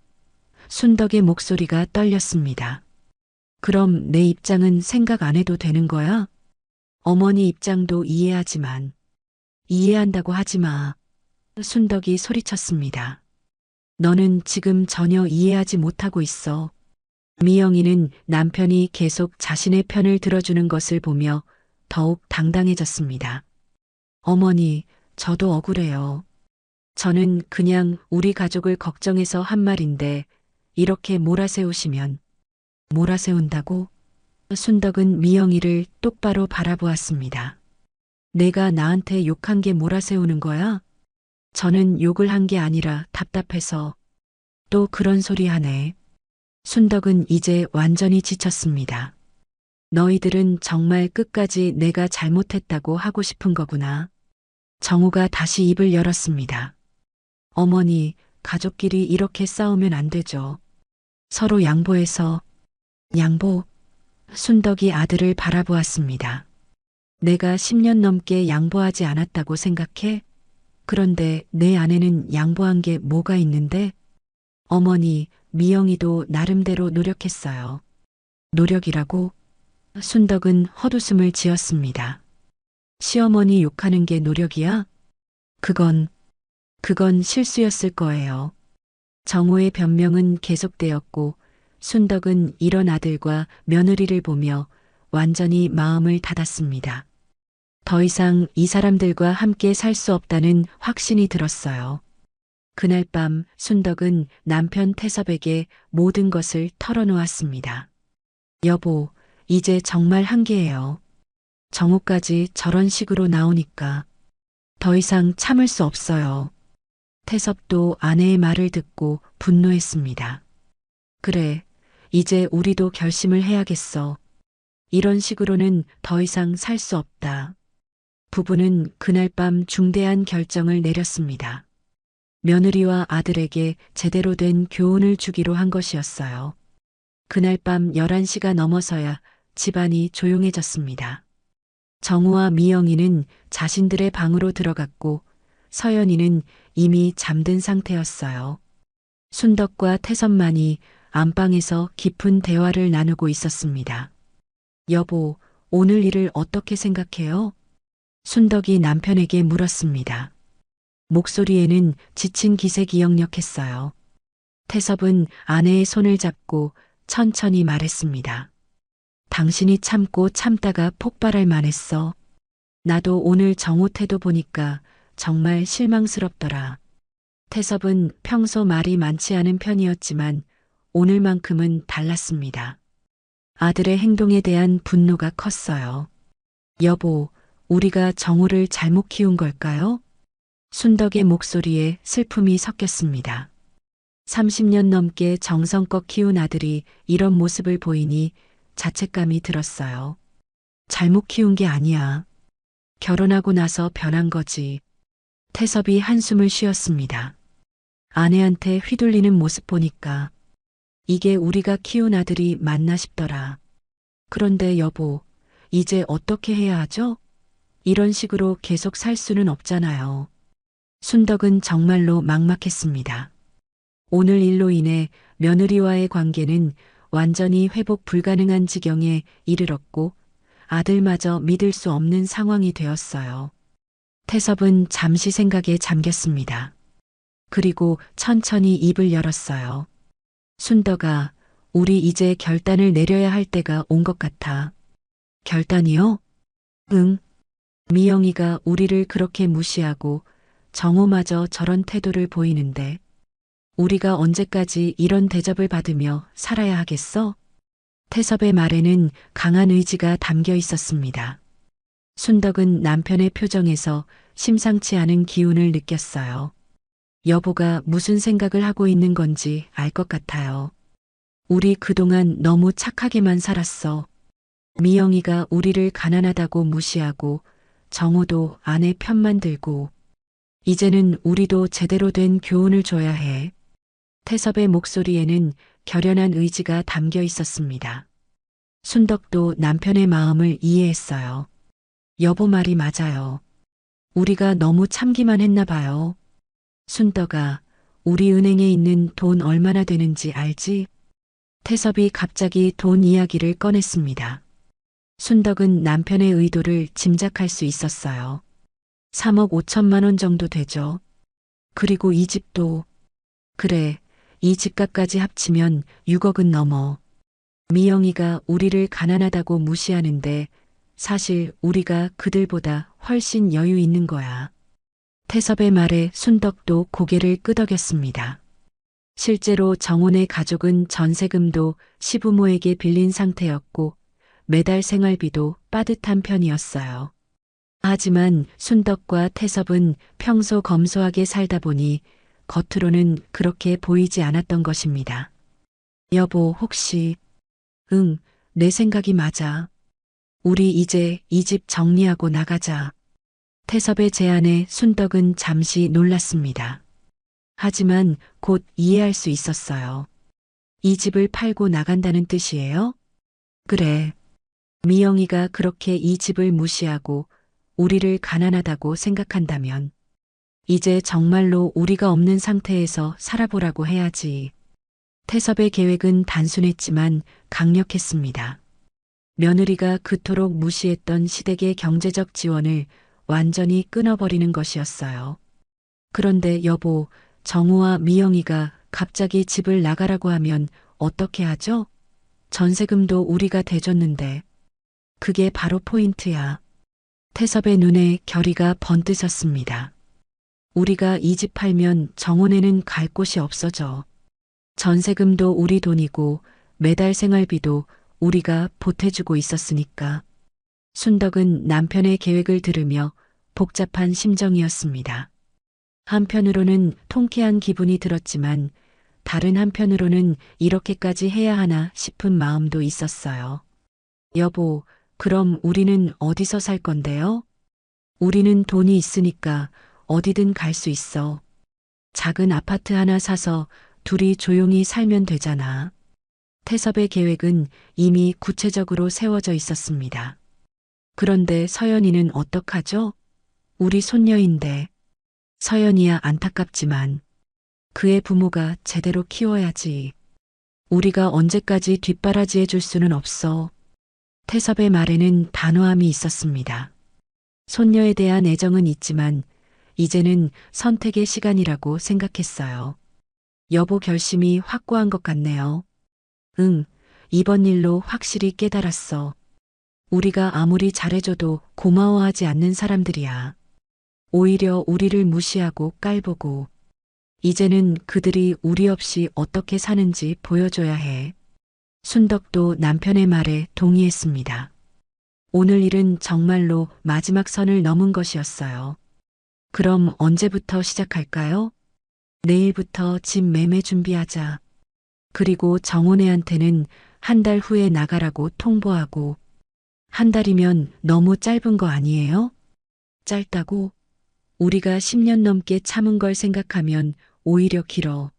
S1: 순덕의 목소리가 떨렸습니다. 그럼 내 입장은 생각 안 해도 되는 거야? 어머니 입장도 이해하지만 이해한다고 하지 마. 순덕이 소리쳤습니다. 너는 지금 전혀 이해하지 못하고 있어. 미영이는 남편이 계속 자신의 편을 들어주는 것을 보며 더욱 당당해졌습니다. 어머니, 저도 억울해요. 저는 그냥 우리 가족을 걱정해서 한 말인데 이렇게 몰아세우시면. 몰아세운다고? 순덕은 미영이를 똑바로 바라보았습니다. 내가 나한테 욕한 게 몰아세우는 거야? 저는 욕을 한 게 아니라 답답해서. 또 그런 소리 하네. 순덕은 이제 완전히 지쳤습니다. 너희들은 정말 끝까지 내가 잘못했다고 하고 싶은 거구나. 정우가 다시 입을 열었습니다. 어머니, 가족끼리 이렇게 싸우면 안 되죠. 서로 양보해서. 양보? 순덕이 아들을 바라보았습니다. 내가 10년 넘게 양보하지 않았다고 생각해? 그런데 내 아내는 양보한 게 뭐가 있는데? 어머니, 미영이도 나름대로 노력했어요. 노력이라고? 순덕은 헛웃음을 지었습니다. 시어머니 욕하는 게 노력이야? 그건 실수였을 거예요. 정호의 변명은 계속되었고 순덕은 이런 아들과 며느리를 보며 완전히 마음을 닫았습니다. 더 이상 이 사람들과 함께 살 수 없다는 확신이 들었어요. 그날 밤 순덕은 남편 태섭에게 모든 것을 털어놓았습니다. 여보, 이제 정말 한계예요. 정호까지 저런 식으로 나오니까 더 이상 참을 수 없어요. 태섭도 아내의 말을 듣고 분노했습니다. 그래, 이제 우리도 결심을 해야겠어. 이런 식으로는 더 이상 살 수 없다. 부부는 그날 밤 중대한 결정을 내렸습니다. 며느리와 아들에게 제대로 된 교훈을 주기로 한 것이었어요. 그날 밤 11시가 넘어서야 집안이 조용해졌습니다. 정우와 미영이는 자신들의 방으로 들어갔고 서연이는 이미 잠든 상태였어요. 순덕과 태섭만이 안방에서 깊은 대화를 나누고 있었습니다. 여보, 오늘 일을 어떻게 생각해요? 순덕이 남편에게 물었습니다. 목소리에는 지친 기색이 역력했어요. 태섭은 아내의 손을 잡고 천천히 말했습니다. 당신이 참고 참다가 폭발할 만했어. 나도 오늘 정우 태도 보니까 정말 실망스럽더라. 태섭은 평소 말이 많지 않은 편이었지만 오늘만큼은 달랐습니다. 아들의 행동에 대한 분노가 컸어요. 여보, 우리가 정우를 잘못 키운 걸까요? 순덕의 목소리에 슬픔이 섞였습니다. 30년 넘게 정성껏 키운 아들이 이런 모습을 보이니 자책감이 들었어요. 잘못 키운 게 아니야. 결혼하고 나서 변한 거지. 태섭이 한숨을 쉬었습니다. 아내한테 휘둘리는 모습 보니까 이게 우리가 키운 아들이 맞나 싶더라. 그런데 여보, 이제 어떻게 해야 하죠? 이런 식으로 계속 살 수는 없잖아요. 순덕은 정말로 막막했습니다. 오늘 일로 인해 며느리와의 관계는 완전히 회복 불가능한 지경에 이르렀고 아들마저 믿을 수 없는 상황이 되었어요. 태섭은 잠시 생각에 잠겼습니다. 그리고 천천히 입을 열었어요. 순덕아, 우리 이제 결단을 내려야 할 때가 온 것 같아. 결단이요? 응. 미영이가 우리를 그렇게 무시하고 정호마저 저런 태도를 보이는데 우리가 언제까지 이런 대접을 받으며 살아야 하겠어? 태섭의 말에는 강한 의지가 담겨 있었습니다. 순덕은 남편의 표정에서 심상치 않은 기운을 느꼈어요. 여보가 무슨 생각을 하고 있는 건지 알 것 같아요. 우리 그동안 너무 착하게만 살았어. 미영이가 우리를 가난하다고 무시하고 정호도 아내 편만 들고 이제는 우리도 제대로 된 교훈을 줘야 해. 태섭의 목소리에는 결연한 의지가 담겨 있었습니다. 순덕도 남편의 마음을 이해했어요. 여보 말이 맞아요. 우리가 너무 참기만 했나 봐요. 순덕아, 우리 은행에 있는 돈 얼마나 되는지 알지? 태섭이 갑자기 돈 이야기를 꺼냈습니다. 순덕은 남편의 의도를 짐작할 수 있었어요. 3억 5천만 원 정도 되죠. 그리고 이 집도. 그래, 이 집값까지 합치면 6억은 넘어. 미영이가 우리를 가난하다고 무시하는데 사실 우리가 그들보다 훨씬 여유 있는 거야. 태섭의 말에 순덕도 고개를 끄덕였습니다. 실제로 정혼의 가족은 전세금도 시부모에게 빌린 상태였고 매달 생활비도 빠듯한 편이었어요. 하지만 순덕과 태섭은 평소 검소하게 살다 보니 겉으로는 그렇게 보이지 않았던 것입니다. 여보, 혹시... 응, 내 생각이 맞아. 우리 이제 이 집 정리하고 나가자. 태섭의 제안에 순덕은 잠시 놀랐습니다. 하지만 곧 이해할 수 있었어요. 이 집을 팔고 나간다는 뜻이에요? 그래. 미영이가 그렇게 이 집을 무시하고 우리를 가난하다고 생각한다면 이제 정말로 우리가 없는 상태에서 살아보라고 해야지. 태섭의 계획은 단순했지만 강력했습니다. 며느리가 그토록 무시했던 시댁의 경제적 지원을 완전히 끊어버리는 것이었어요. 그런데 여보, 정우와 미영이가 갑자기 집을 나가라고 하면 어떻게 하죠? 전세금도 우리가 대줬는데. 그게 바로 포인트야. 태섭의 눈에 결의가 번뜩였습니다. 우리가 이 집 팔면 정원에는 갈 곳이 없어져. 전세금도 우리 돈이고 매달 생활비도 우리가 보태주고 있었으니까. 순덕은 남편의 계획을 들으며 복잡한 심정이었습니다. 한편으로는 통쾌한 기분이 들었지만 다른 한편으로는 이렇게까지 해야 하나 싶은 마음도 있었어요. 여보, 그럼 우리는 어디서 살 건데요? 우리는 돈이 있으니까 어디든 갈 수 있어. 작은 아파트 하나 사서 둘이 조용히 살면 되잖아. 태섭의 계획은 이미 구체적으로 세워져 있었습니다. 그런데 서연이는 어떡하죠? 우리 손녀인데. 서연이야 안타깝지만 그의 부모가 제대로 키워야지. 우리가 언제까지 뒷바라지 해줄 수는 없어. 태섭의 말에는 단호함이 있었습니다. 손녀에 대한 애정은 있지만 이제는 선택의 시간이라고 생각했어요. 여보 결심이 확고한 것 같네요. 응, 이번 일로 확실히 깨달았어. 우리가 아무리 잘해줘도 고마워하지 않는 사람들이야. 오히려 우리를 무시하고 깔보고. 이제는 그들이 우리 없이 어떻게 사는지 보여줘야 해. 순덕도 남편의 말에 동의했습니다. 오늘 일은 정말로 마지막 선을 넘은 것이었어요. 그럼 언제부터 시작할까요? 내일부터 집 매매 준비하자. 그리고 정원애한테는 한 달 후에 나가라고 통보하고. 한 달이면 너무 짧은 거 아니에요? 짧다고? 우리가 10년 넘게 참은 걸 생각하면 오히려 길어.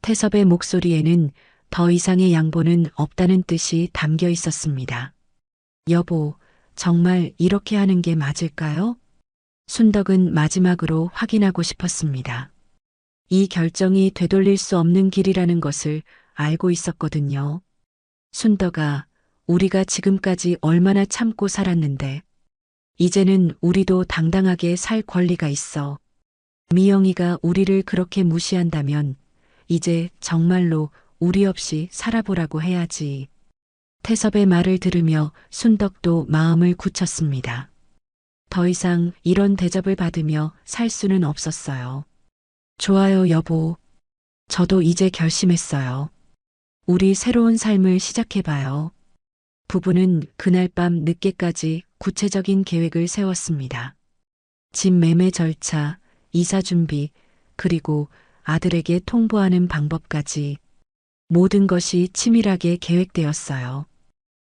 S1: 태섭의 목소리에는 더 이상의 양보는 없다는 뜻이 담겨 있었습니다. 여보, 정말 이렇게 하는 게 맞을까요? 순덕은 마지막으로 확인하고 싶었습니다. 이 결정이 되돌릴 수 없는 길이라는 것을 알고 있었거든요. 순덕아, 우리가 지금까지 얼마나 참고 살았는데, 이제는 우리도 당당하게 살 권리가 있어. 미영이가 우리를 그렇게 무시한다면, 이제 정말로 우리 없이 살아보라고 해야지. 태섭의 말을 들으며 순덕도 마음을 굳혔습니다. 더 이상 이런 대접을 받으며 살 수는 없었어요. 좋아요, 여보. 저도 이제 결심했어요. 우리 새로운 삶을 시작해봐요. 부부는 그날 밤 늦게까지 구체적인 계획을 세웠습니다. 집 매매 절차, 이사 준비, 그리고 아들에게 통보하는 방법까지 모든 것이 치밀하게 계획되었어요.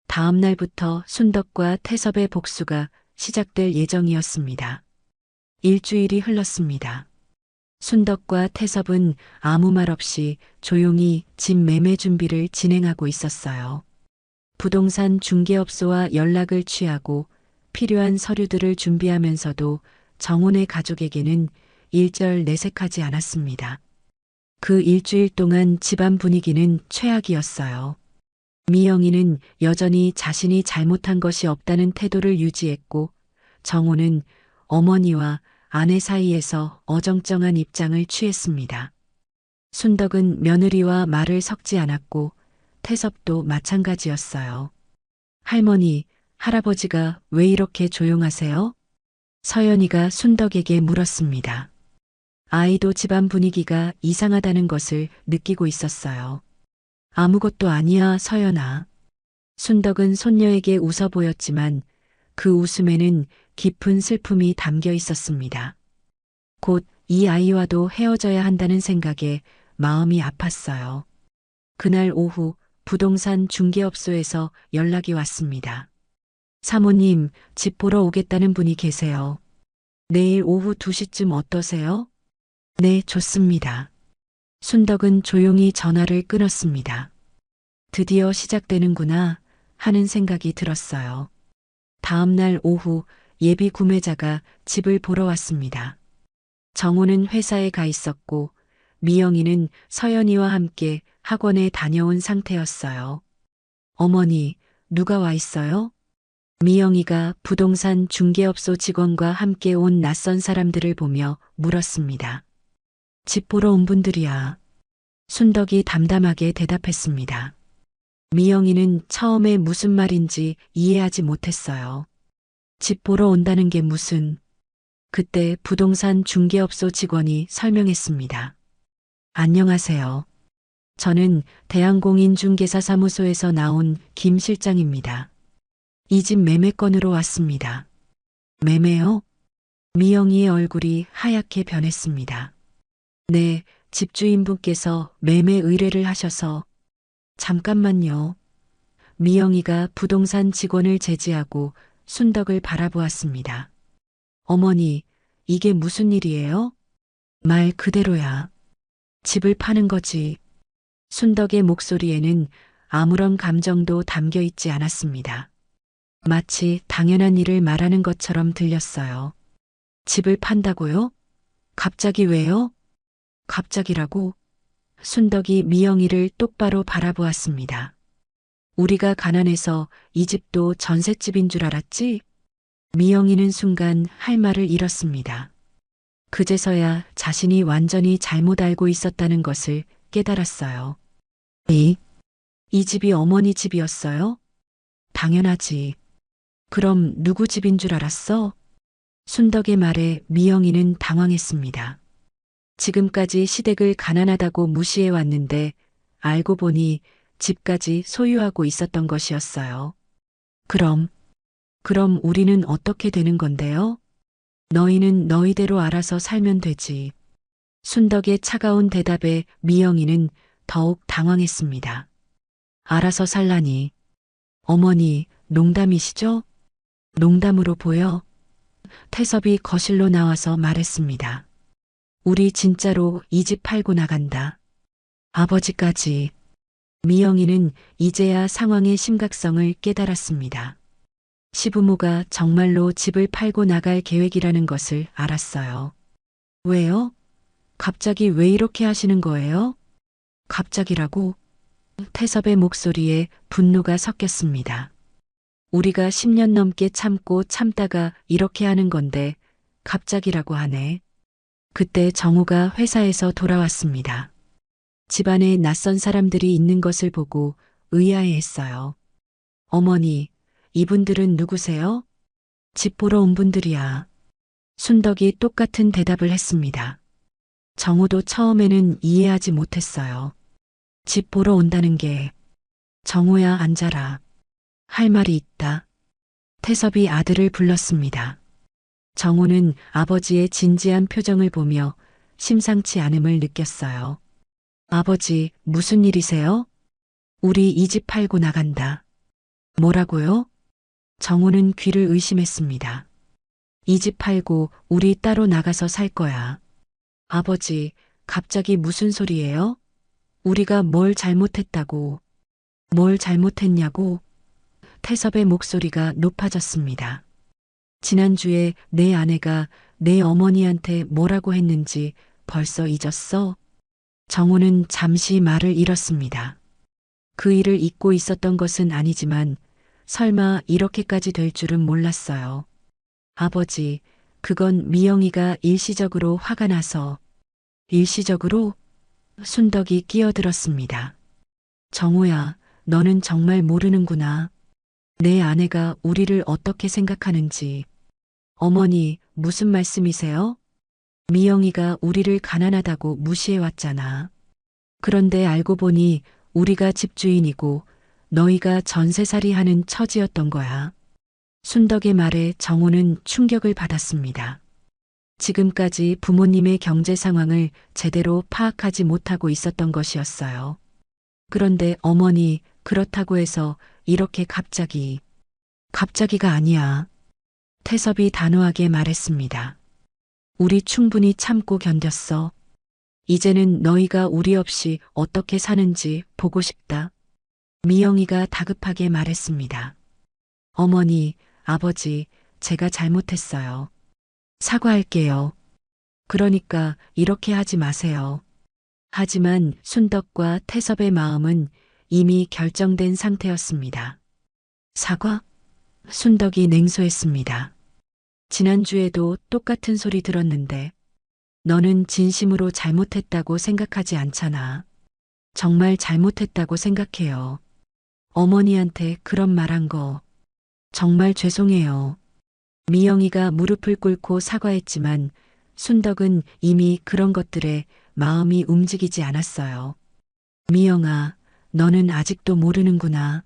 S1: 다음 날부터 순덕과 태섭의 복수가 시작될 예정이었습니다. 일주일이 흘렀습니다. 순덕과 태섭은 아무 말 없이 조용히 집 매매 준비를 진행하고 있었어요. 부동산 중개업소와 연락을 취하고 필요한 서류들을 준비하면서도 정훈의 가족에게는 일절 내색하지 않았습니다. 그 일주일 동안 집안 분위기는 최악이었어요. 미영이는 여전히 자신이 잘못한 것이 없다는 태도를 유지했고 정호는 어머니와 아내 사이에서 어정쩡한 입장을 취했습니다. 순덕은 며느리와 말을 섞지 않았고 태섭도 마찬가지였어요. 할머니, 할아버지가 왜 이렇게 조용하세요? 서연이가 순덕에게 물었습니다. 아이도 집안 분위기가 이상하다는 것을 느끼고 있었어요. 아무것도 아니야, 서연아. 순덕은 손녀에게 웃어 보였지만 그 웃음에는 깊은 슬픔이 담겨 있었습니다. 곧 이 아이와도 헤어져야 한다는 생각에 마음이 아팠어요. 그날 오후 부동산 중개업소에서 연락이 왔습니다. 사모님, 집 보러 오겠다는 분이 계세요. 내일 오후 2시쯤 어떠세요? 네, 좋습니다. 순덕은 조용히 전화를 끊었습니다. 드디어 시작되는구나 하는 생각이 들었어요. 다음 날 오후 예비 구매자가 집을 보러 왔습니다. 정호는 회사에 가 있었고 미영이는 서연이와 함께 학원에 다녀온 상태였어요. 어머니, 누가 와 있어요? 미영이가 부동산 중개업소 직원과 함께 온 낯선 사람들을 보며 물었습니다. 집 보러 온 분들이야. 순덕이 담담하게 대답했습니다. 미영이는 처음에 무슨 말인지 이해하지 못했어요. 집 보러 온다는 게 무슨... 그때 부동산 중개업소 직원이 설명했습니다. 안녕하세요. 저는 대한공인중개사 사무소에서 나온 김 실장입니다. 이 집 매매건으로 왔습니다. 매매요? 미영이의 얼굴이 하얗게 변했습니다. 네, 집주인분께서 매매 의뢰를 하셔서... 잠깐만요. 미영이가 부동산 직원을 제지하고 순덕을 바라보았습니다. 어머니, 이게 무슨 일이에요? 말 그대로야. 집을 파는 거지. 순덕의 목소리에는 아무런 감정도 담겨 있지 않았습니다. 마치 당연한 일을 말하는 것처럼 들렸어요. 집을 판다고요? 갑자기 왜요? 갑자기라고? 순덕이 미영이를 똑바로 바라보았습니다. 우리가 가난해서 이 집도 전셋집인 줄 알았지? 미영이는 순간 할 말을 잃었습니다. 그제서야 자신이 완전히 잘못 알고 있었다는 것을 깨달았어요. 이 집이 어머니 집이었어요? 당연하지. 그럼 누구 집인 줄 알았어? 순덕의 말에 미영이는 당황했습니다. 지금까지 시댁을 가난하다고 무시해 왔는데 알고 보니 집까지 소유하고 있었던 것이었어요. 그럼 우리는 어떻게 되는 건데요? 너희는 너희대로 알아서 살면 되지. 순덕의 차가운 대답에 미영이는 더욱 당황했습니다. 알아서 살라니. 어머니, 농담이시죠? 농담으로 보여? 태섭이 거실로 나와서 말했습니다. 우리 진짜로 이 집 팔고 나간다. 아버지까지. 미영이는 이제야 상황의 심각성을 깨달았습니다. 시부모가 정말로 집을 팔고 나갈 계획이라는 것을 알았어요. 왜요? 갑자기 왜 이렇게 하시는 거예요? 갑자기라고? 태섭의 목소리에 분노가 섞였습니다. 우리가 10년 넘게 참고 참다가 이렇게 하는 건데 갑자기라고 하네. 그때 정우가 회사에서 돌아왔습니다. 집안에 낯선 사람들이 있는 것을 보고 의아해했어요. 어머니, 이분들은 누구세요? 집 보러 온 분들이야. 순덕이 똑같은 대답을 했습니다. 정우도 처음에는 이해하지 못했어요. 집 보러 온다는 게... 정우야, 앉아라. 할 말이 있다. 태섭이 아들을 불렀습니다. 정우는 아버지의 진지한 표정을 보며 심상치 않음을 느꼈어요. 아버지, 무슨 일이세요? 우리 이 집 팔고 나간다. 뭐라고요? 정우는 귀를 의심했습니다. 이 집 팔고 우리 따로 나가서 살 거야. 아버지, 갑자기 무슨 소리예요? 우리가 뭘 잘못했다고. 뭘 잘못했냐고? 태섭의 목소리가 높아졌습니다. 지난주에 내 아내가 내 어머니한테 뭐라고 했는지 벌써 잊었어? 정우는 잠시 말을 잃었습니다. 그 일을 잊고 있었던 것은 아니지만 설마 이렇게까지 될 줄은 몰랐어요. 아버지, 그건 미영이가 일시적으로 화가 나서... 일시적으로? 순덕이 끼어들었습니다. 정우야, 너는 정말 모르는구나. 내 아내가 우리를 어떻게 생각하는지. 어머니, 무슨 말씀이세요? 미영이가 우리를 가난하다고 무시해왔잖아. 그런데 알고 보니 우리가 집주인이고 너희가 전세살이 하는 처지였던 거야. 순덕의 말에 정우는 충격을 받았습니다. 지금까지 부모님의 경제 상황을 제대로 파악하지 못하고 있었던 것이었어요. 그런데 어머니, 그렇다고 해서 이렇게 갑자기가 아니야. 태섭이 단호하게 말했습니다. 우리 충분히 참고 견뎠어. 이제는 너희가 우리 없이 어떻게 사는지 보고 싶다. 미영이가 다급하게 말했습니다. 어머니, 아버지, 제가 잘못했어요. 사과할게요. 그러니까 이렇게 하지 마세요. 하지만 순덕과 태섭의 마음은 이미 결정된 상태였습니다. 사과? 순덕이 냉소했습니다. 지난주에도 똑같은 소리 들었는데 너는 진심으로 잘못했다고 생각하지 않잖아. 정말 잘못했다고 생각해요. 어머니한테 그런 말한 거 정말 죄송해요. 미영이가 무릎을 꿇고 사과했지만 순덕은 이미 그런 것들에 마음이 움직이지 않았어요. 미영아, 너는 아직도 모르는구나.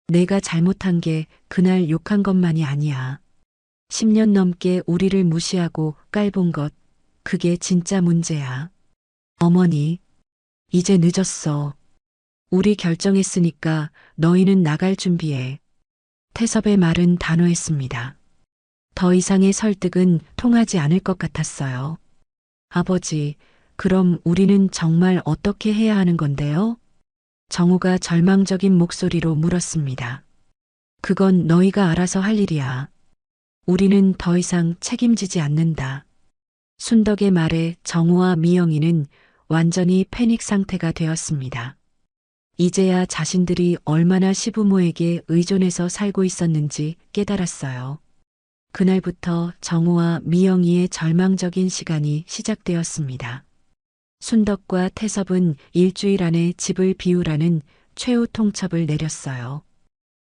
S1: 내가 잘못한 게 그날 욕한 것만이 아니야. 10년 넘게 우리를 무시하고 깔본 것, 그게 진짜 문제야. 어머니, 이제 늦었어. 우리 결정했으니까 너희는 나갈 준비해. 태섭의 말은 단호했습니다. 더 이상의 설득은 통하지 않을 것 같았어요. 아버지, 그럼 우리는 정말 어떻게 해야 하는 건데요? 정우가 절망적인 목소리로 물었습니다. 그건 너희가 알아서 할 일이야. 우리는 더 이상 책임지지 않는다. 순덕의 말에 정우와 미영이는 완전히 패닉 상태가 되었습니다. 이제야 자신들이 얼마나 시부모에게 의존해서 살고 있었는지 깨달았어요. 그날부터 정우와 미영이의 절망적인 시간이 시작되었습니다. 순덕과 태섭은 일주일 안에 집을 비우라는 최후 통첩을 내렸어요.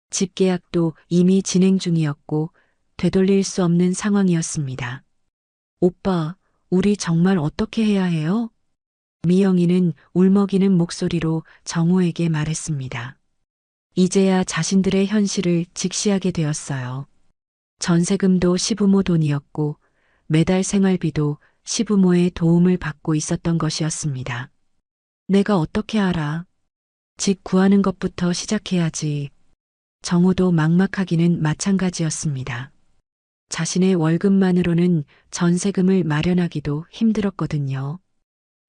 S1: 집 계약도 이미 진행 중이었고 되돌릴 수 없는 상황이었습니다. 오빠, 우리 정말 어떻게 해야 해요? 미영이는 울먹이는 목소리로 정우에게 말했습니다. 이제야 자신들의 현실을 직시하게 되었어요. 전세금도 시부모 돈이었고 매달 생활비도 시부모의 도움을 받고 있었던 것이었습니다. 내가 어떻게 알아? 집 구하는 것부터 시작해야지. 정우도 막막하기는 마찬가지였습니다. 자신의 월급만으로는 전세금을 마련하기도 힘들었거든요.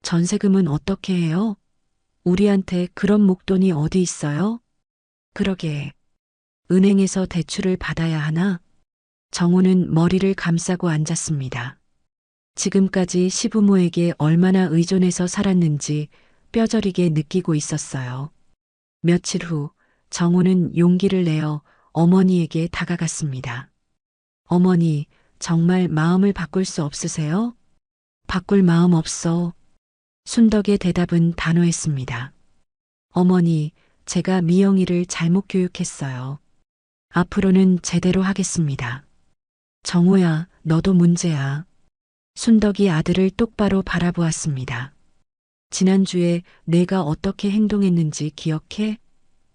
S1: 전세금은 어떻게 해요? 우리한테 그런 목돈이 어디 있어요? 그러게. 은행에서 대출을 받아야 하나? 정우는 머리를 감싸고 앉았습니다. 지금까지 시부모에게 얼마나 의존해서 살았는지 뼈저리게 느끼고 있었어요. 며칠 후 정우는 용기를 내어 어머니에게 다가갔습니다. 어머니, 정말 마음을 바꿀 수 없으세요? 바꿀 마음 없어. 순덕의 대답은 단호했습니다. 어머니, 제가 미영이를 잘못 교육했어요. 앞으로는 제대로 하겠습니다. 정우야, 너도 문제야. 순덕이 아들을 똑바로 바라보았습니다. 지난주에 내가 어떻게 행동했는지 기억해?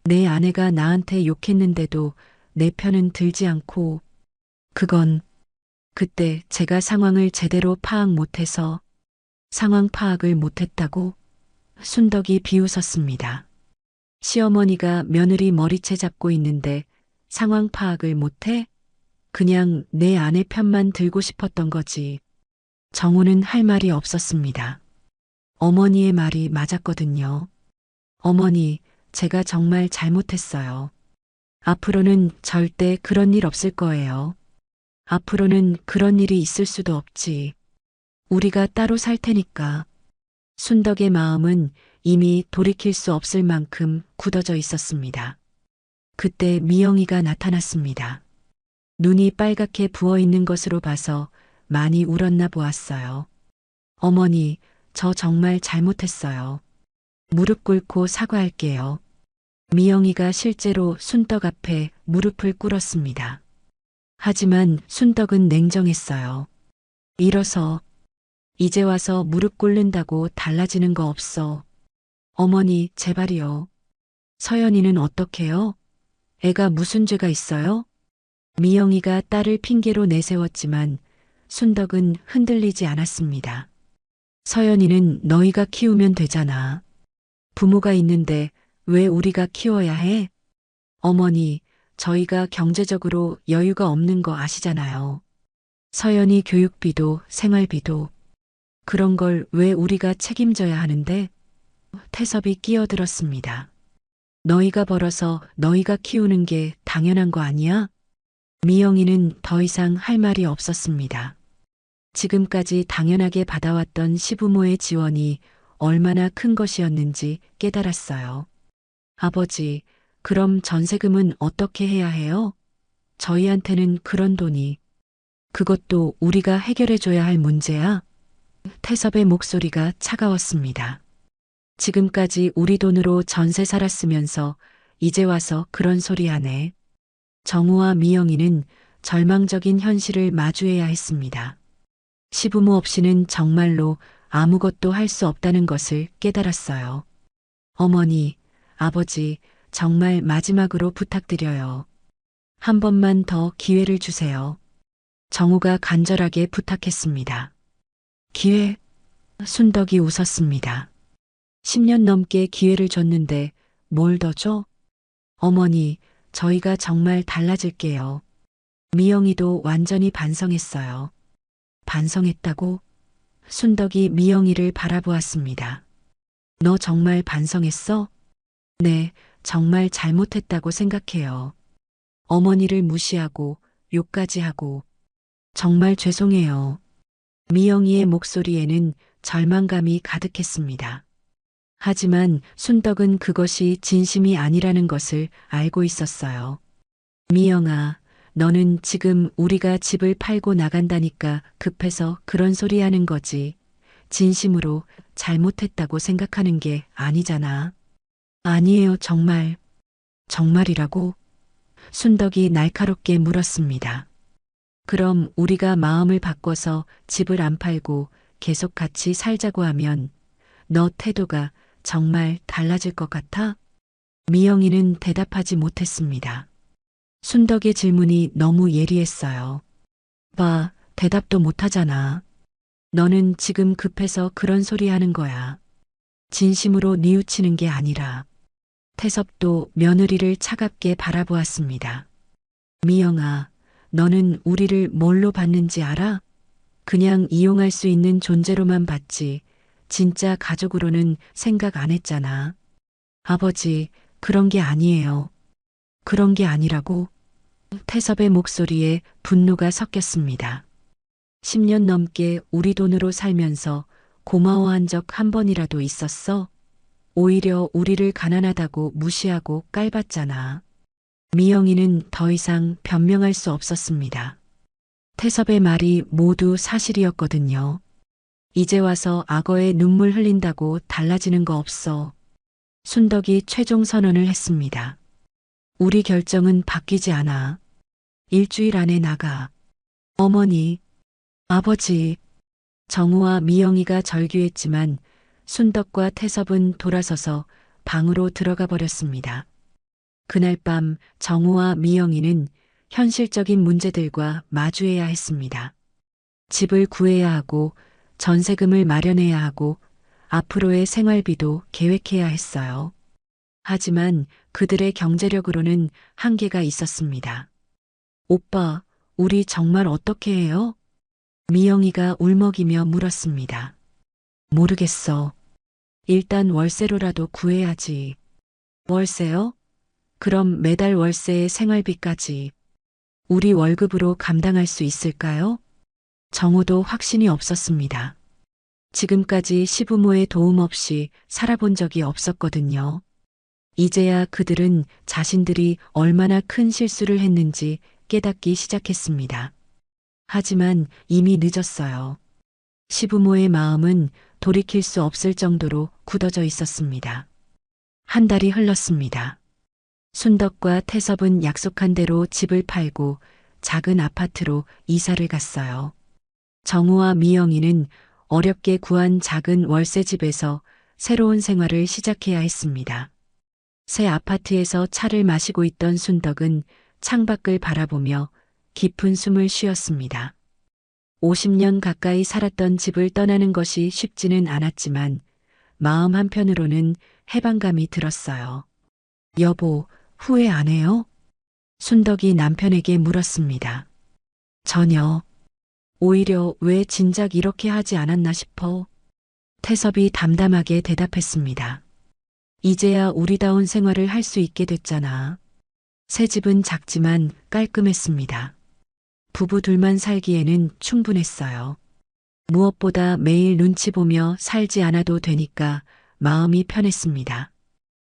S1: 내 아내가 나한테 욕했는데도 내 편은 들지 않고, 그건 그때 제가 상황을 제대로 파악 못해서 상황 파악을 못했다고? 순덕이 비웃었습니다. 시어머니가 며느리 머리채 잡고 있는데 상황 파악을 못해? 그냥 내 아내 편만 들고 싶었던 거지. 정우는 할 말이 없었습니다. 어머니의 말이 맞았거든요. 어머니, 제가 정말 잘못했어요. 앞으로는 절대 그런 일 없을 거예요. 앞으로는 그런 일이 있을 수도 없지. 우리가 따로 살 테니까. 순덕의 마음은 이미 돌이킬 수 없을 만큼 굳어져 있었습니다. 그때 미영이가 나타났습니다. 눈이 빨갛게 부어 있는 것으로 봐서 많이 울었나 보았어요. 어머니, 저 정말 잘못했어요. 무릎 꿇고 사과할게요. 미영이가 실제로 순덕 앞에 무릎을 꿇었습니다. 하지만 순덕은 냉정했어요. 일어서, 이제 와서 무릎 꿇는다고 달라지는 거 없어. 어머니, 제발이요. 서연이는 어떡해요? 애가 무슨 죄가 있어요? 미영이가 딸을 핑계로 내세웠지만 순덕은 흔들리지 않았습니다. 서연이는 너희가 키우면 되잖아. 부모가 있는데 왜 우리가 키워야 해? 어머니, 저희가 경제적으로 여유가 없는 거 아시잖아요. 서연이 교육비도 생활비도 그런 걸 왜 우리가 책임져야 하는데? 태섭이 끼어들었습니다. 너희가 벌어서 너희가 키우는 게 당연한 거 아니야? 미영이는 더 이상 할 말이 없었습니다. 지금까지 당연하게 받아왔던 시부모의 지원이 얼마나 큰 것이었는지 깨달았어요. 아버지, 그럼 전세금은 어떻게 해야 해요? 저희한테는 그런 돈이. 그것도 우리가 해결해줘야 할 문제야? 태섭의 목소리가 차가웠습니다. 지금까지 우리 돈으로 전세 살았으면서 이제 와서 그런 소리 하네. 정우와 미영이는 절망적인 현실을 마주해야 했습니다. 시부모 없이는 정말로 아무것도 할 수 없다는 것을 깨달았어요. 어머니, 아버지, 정말 마지막으로 부탁드려요. 한 번만 더 기회를 주세요. 정우가 간절하게 부탁했습니다. 기회? 순덕이 웃었습니다. 10년 넘게 기회를 줬는데 뭘 더 줘? 어머니, 저희가 정말 달라질게요. 미영이도 완전히 반성했어요. 반성했다고? 순덕이 미영이를 바라보았습니다. 너 정말 반성했어? 네, 정말 잘못했다고 생각해요. 어머니를 무시하고 욕까지 하고 정말 죄송해요. 미영이의 목소리에는 절망감이 가득했습니다. 하지만 순덕은 그것이 진심이 아니라는 것을 알고 있었어요. 미영아, 너는 지금 우리가 집을 팔고 나간다니까 급해서 그런 소리 하는 거지. 진심으로 잘못했다고 생각하는 게 아니잖아. 아니에요, 정말. 정말이라고? 순덕이 날카롭게 물었습니다. 그럼 우리가 마음을 바꿔서 집을 안 팔고 계속 같이 살자고 하면 너 태도가 정말 달라질 것 같아? 미영이는 대답하지 못했습니다. 순덕의 질문이 너무 예리했어요. 봐, 대답도 못하잖아. 너는 지금 급해서 그런 소리 하는 거야. 진심으로 뉘우치는 게 아니라. 태섭도 며느리를 차갑게 바라보았습니다. 미영아, 너는 우리를 뭘로 봤는지 알아? 그냥 이용할 수 있는 존재로만 봤지. 진짜 가족으로는 생각 안 했잖아. 아버지, 그런 게 아니에요. 그런 게 아니라고? 태섭의 목소리에 분노가 섞였습니다. 10년 넘게 우리 돈으로 살면서 고마워한 적 한 번이라도 있었어? 오히려 우리를 가난하다고 무시하고 깔봤잖아. 미영이는 더 이상 변명할 수 없었습니다. 태섭의 말이 모두 사실이었거든요. 이제 와서 악어에 눈물 흘린다고 달라지는 거 없어. 순덕이 최종 선언을 했습니다. 우리 결정은 바뀌지 않아. 일주일 안에 나가. 어머니, 아버지, 정우와 미영이가 절규했지만 순덕과 태섭은 돌아서서 방으로 들어가 버렸습니다. 그날 밤 정우와 미영이는 현실적인 문제들과 마주해야 했습니다. 집을 구해야 하고 전세금을 마련해야 하고 앞으로의 생활비도 계획해야 했어요. 하지만 그들의 경제력으로는 한계가 있었습니다. 오빠, 우리 정말 어떻게 해요? 미영이가 울먹이며 물었습니다. 모르겠어. 일단 월세로라도 구해야지. 월세요? 그럼 매달 월세의 생활비까지 우리 월급으로 감당할 수 있을까요? 정우도 확신이 없었습니다. 지금까지 시부모의 도움 없이 살아본 적이 없었거든요. 이제야 그들은 자신들이 얼마나 큰 실수를 했는지 깨닫기 시작했습니다. 하지만 이미 늦었어요. 시부모의 마음은 돌이킬 수 없을 정도로 굳어져 있었습니다. 한 달이 흘렀습니다. 순덕과 태섭은 약속한 대로 집을 팔고 작은 아파트로 이사를 갔어요. 정우와 미영이는 어렵게 구한 작은 월세집에서 새로운 생활을 시작해야 했습니다. 새 아파트에서 차를 마시고 있던 순덕은 창밖을 바라보며 깊은 숨을 쉬었습니다. 50년 가까이 살았던 집을 떠나는 것이 쉽지는 않았지만 마음 한편으로는 해방감이 들었어요. 여보, 후회 안 해요? 순덕이 남편에게 물었습니다. 전혀. 오히려 왜 진작 이렇게 하지 않았나 싶어. 태섭이 담담하게 대답했습니다. 이제야 우리다운 생활을 할 수 있게 됐잖아. 새 집은 작지만 깔끔했습니다. 부부 둘만 살기에는 충분했어요. 무엇보다 매일 눈치 보며 살지 않아도 되니까 마음이 편했습니다.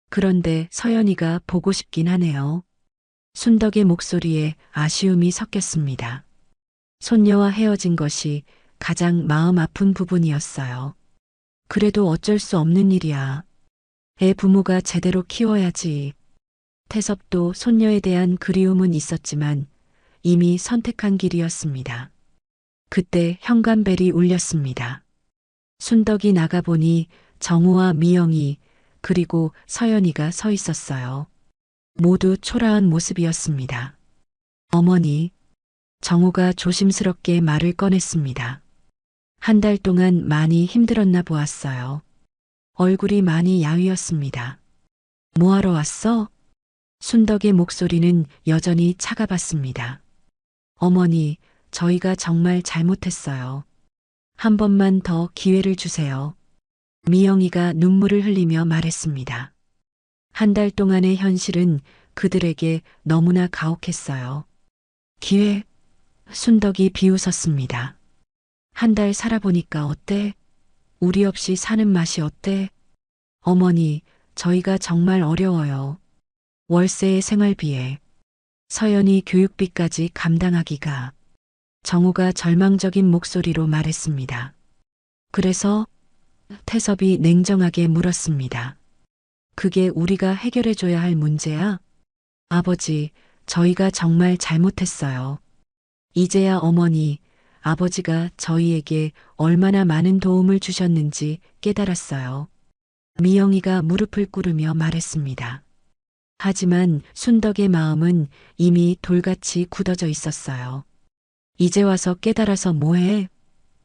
S1: 그런데 서연이가 보고 싶긴 하네요. 순덕의 목소리에 아쉬움이 섞였습니다. 손녀와 헤어진 것이 가장 마음 아픈 부분이었어요. 그래도 어쩔 수 없는 일이야. 애 부모가 제대로 키워야지. 태섭도 손녀에 대한 그리움은 있었지만 이미 선택한 길이었습니다. 그때 현관벨이 울렸습니다. 순덕이 나가보니 정우와 미영이 그리고 서연이가 서 있었어요. 모두 초라한 모습이었습니다. 어머니, 정우가 조심스럽게 말을 꺼냈습니다. 한 달 동안 많이 힘들었나 보았어요. 얼굴이 많이 야위었습니다. 뭐하러 왔어? 순덕의 목소리는 여전히 차가봤습니다. 어머니, 저희가 정말 잘못했어요. 한 번만 더 기회를 주세요. 미영이가 눈물을 흘리며 말했습니다. 한 달 동안의 현실은 그들에게 너무나 가혹했어요. 기회? 순덕이 비웃었습니다. 한 달 살아보니까 어때? 우리 없이 사는 맛이 어때? 어머니, 저희가 정말 어려워요. 월세의 생활비에 서연이 교육비까지 감당하기가. 정우가 절망적인 목소리로 말했습니다. 그래서 태섭이 냉정하게 물었습니다. 그게 우리가 해결해줘야 할 문제야? 아버지, 저희가 정말 잘못했어요. 이제야 어머니, 아버지가 저희에게 얼마나 많은 도움을 주셨는지 깨달았어요. 미영이가 무릎을 꿇으며 말했습니다. 하지만 순덕의 마음은 이미 돌같이 굳어져 있었어요. 이제 와서 깨달아서 뭐해?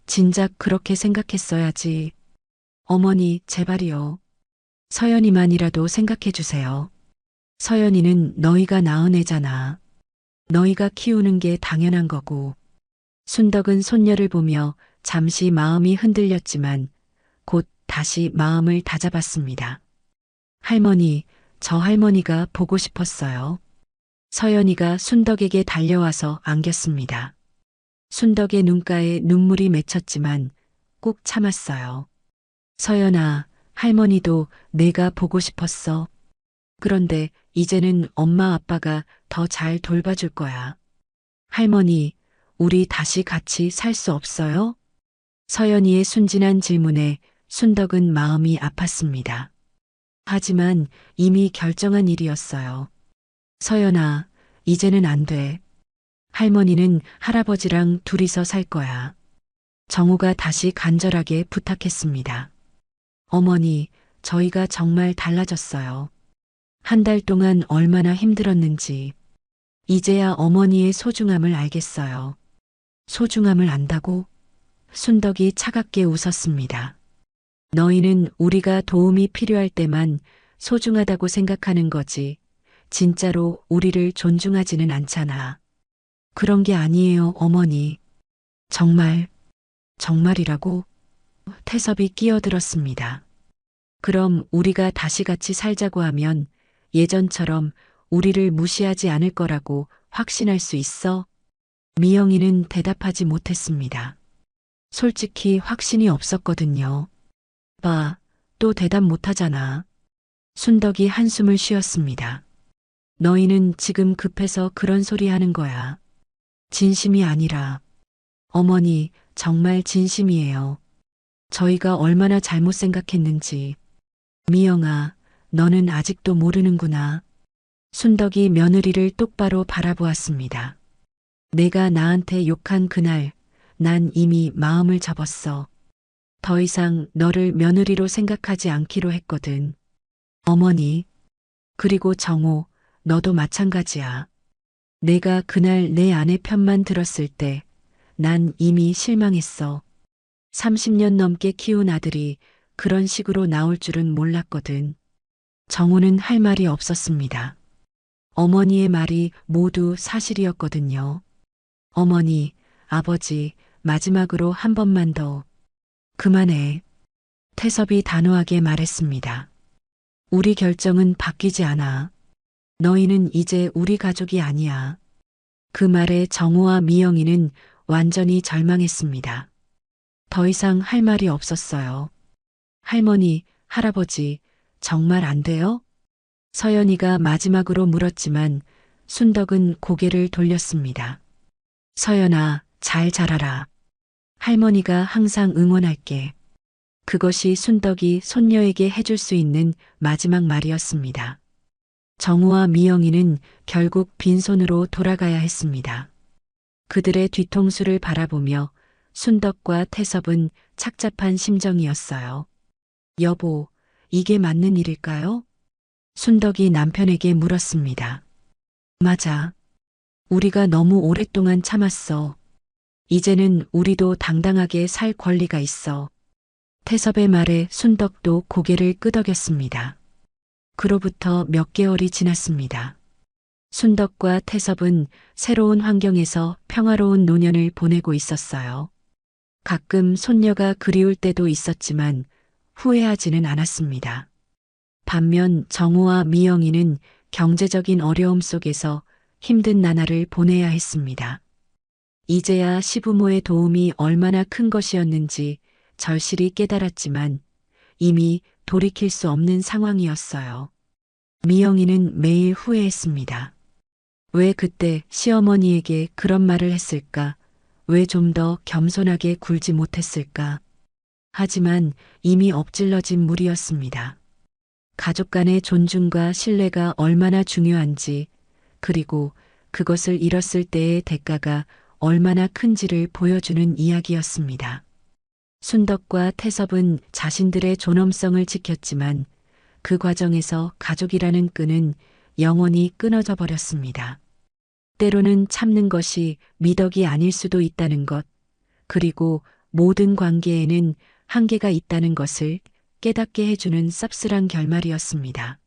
S1: 진작 그렇게 생각했어야지. 어머니, 제발이요. 서연이만이라도 생각해 주세요. 서연이는 너희가 낳은 애잖아. 너희가 키우는 게 당연한 거고. 순덕은 손녀를 보며 잠시 마음이 흔들렸지만 곧 다시 마음을 다잡았습니다. 할머니, 저 할머니가 보고 싶었어요. 서연이가 순덕에게 달려와서 안겼습니다. 순덕의 눈가에 눈물이 맺혔지만 꼭 참았어요. 서연아, 할머니도 내가 보고 싶었어. 그런데 이제는 엄마 아빠가 더 잘 돌봐줄 거야. 할머니, 우리 다시 같이 살 수 없어요? 서연이의 순진한 질문에 순덕은 마음이 아팠습니다. 하지만 이미 결정한 일이었어요. 서연아, 이제는 안 돼. 할머니는 할아버지랑 둘이서 살 거야. 정우가 다시 간절하게 부탁했습니다. 어머니, 저희가 정말 달라졌어요. 한 달 동안 얼마나 힘들었는지. 이제야 어머니의 소중함을 알겠어요. 소중함을 안다고? 순덕이 차갑게 웃었습니다. 너희는 우리가 도움이 필요할 때만 소중하다고 생각하는 거지. 진짜로 우리를 존중하지는 않잖아. 그런 게 아니에요, 어머니. 정말, 정말이라고? 태섭이 끼어들었습니다. 그럼 우리가 다시 같이 살자고 하면 예전처럼 우리를 무시하지 않을 거라고 확신할 수 있어? 미영이는 대답하지 못했습니다. 솔직히 확신이 없었거든요. 봐, 또 대답 못하잖아. 순덕이 한숨을 쉬었습니다. 너희는 지금 급해서 그런 소리 하는 거야. 진심이 아니라. 어머니, 정말 진심이에요. 저희가 얼마나 잘못 생각했는지. 미영아, 너는 아직도 모르는구나. 순덕이 며느리를 똑바로 바라보았습니다. 내가 나한테 욕한 그날, 난 이미 마음을 접었어. 더 이상 너를 며느리로 생각하지 않기로 했거든. 어머니, 그리고 정호, 너도 마찬가지야. 내가 그날 내 아내 편만 들었을 때, 난 이미 실망했어. 30년 넘게 키운 아들이 그런 식으로 나올 줄은 몰랐거든. 정우는 할 말이 없었습니다. 어머니의 말이 모두 사실이었거든요. 어머니, 아버지, 마지막으로 한 번만 더. 그만해. 태섭이 단호하게 말했습니다. 우리 결정은 바뀌지 않아. 너희는 이제 우리 가족이 아니야. 그 말에 정우와 미영이는 완전히 절망했습니다. 더 이상 할 말이 없었어요. 할머니, 할아버지, 정말 안 돼요? 서연이가 마지막으로 물었지만 순덕은 고개를 돌렸습니다. 서연아, 잘 자라라. 할머니가 항상 응원할게. 그것이 순덕이 손녀에게 해줄 수 있는 마지막 말이었습니다. 정우와 미영이는 결국 빈손으로 돌아가야 했습니다. 그들의 뒤통수를 바라보며 순덕과 태섭은 착잡한 심정이었어요. 여보, 이게 맞는 일일까요? 순덕이 남편에게 물었습니다. 맞아. 우리가 너무 오랫동안 참았어. 이제는 우리도 당당하게 살 권리가 있어. 태섭의 말에 순덕도 고개를 끄덕였습니다. 그로부터 몇 개월이 지났습니다. 순덕과 태섭은 새로운 환경에서 평화로운 노년을 보내고 있었어요. 가끔 손녀가 그리울 때도 있었지만 후회하지는 않았습니다. 반면 정우와 미영이는 경제적인 어려움 속에서 힘든 나날을 보내야 했습니다. 이제야 시부모의 도움이 얼마나 큰 것이었는지 절실히 깨달았지만 이미 돌이킬 수 없는 상황이었어요. 미영이는 매일 후회했습니다. 왜 그때 시어머니에게 그런 말을 했을까? 왜 좀 더 겸손하게 굴지 못했을까? 하지만 이미 엎질러진 물이었습니다. 가족 간의 존중과 신뢰가 얼마나 중요한지, 그리고 그것을 잃었을 때의 대가가 얼마나 큰지를 보여주는 이야기였습니다. 순덕과 태섭은 자신들의 존엄성을 지켰지만 그 과정에서 가족이라는 끈은 영원히 끊어져 버렸습니다. 때로는 참는 것이 미덕이 아닐 수도 있다는 것, 그리고 모든 관계에는 한계가 있다는 것을 깨닫게 해주는 쌉쓸한 결말이었습니다.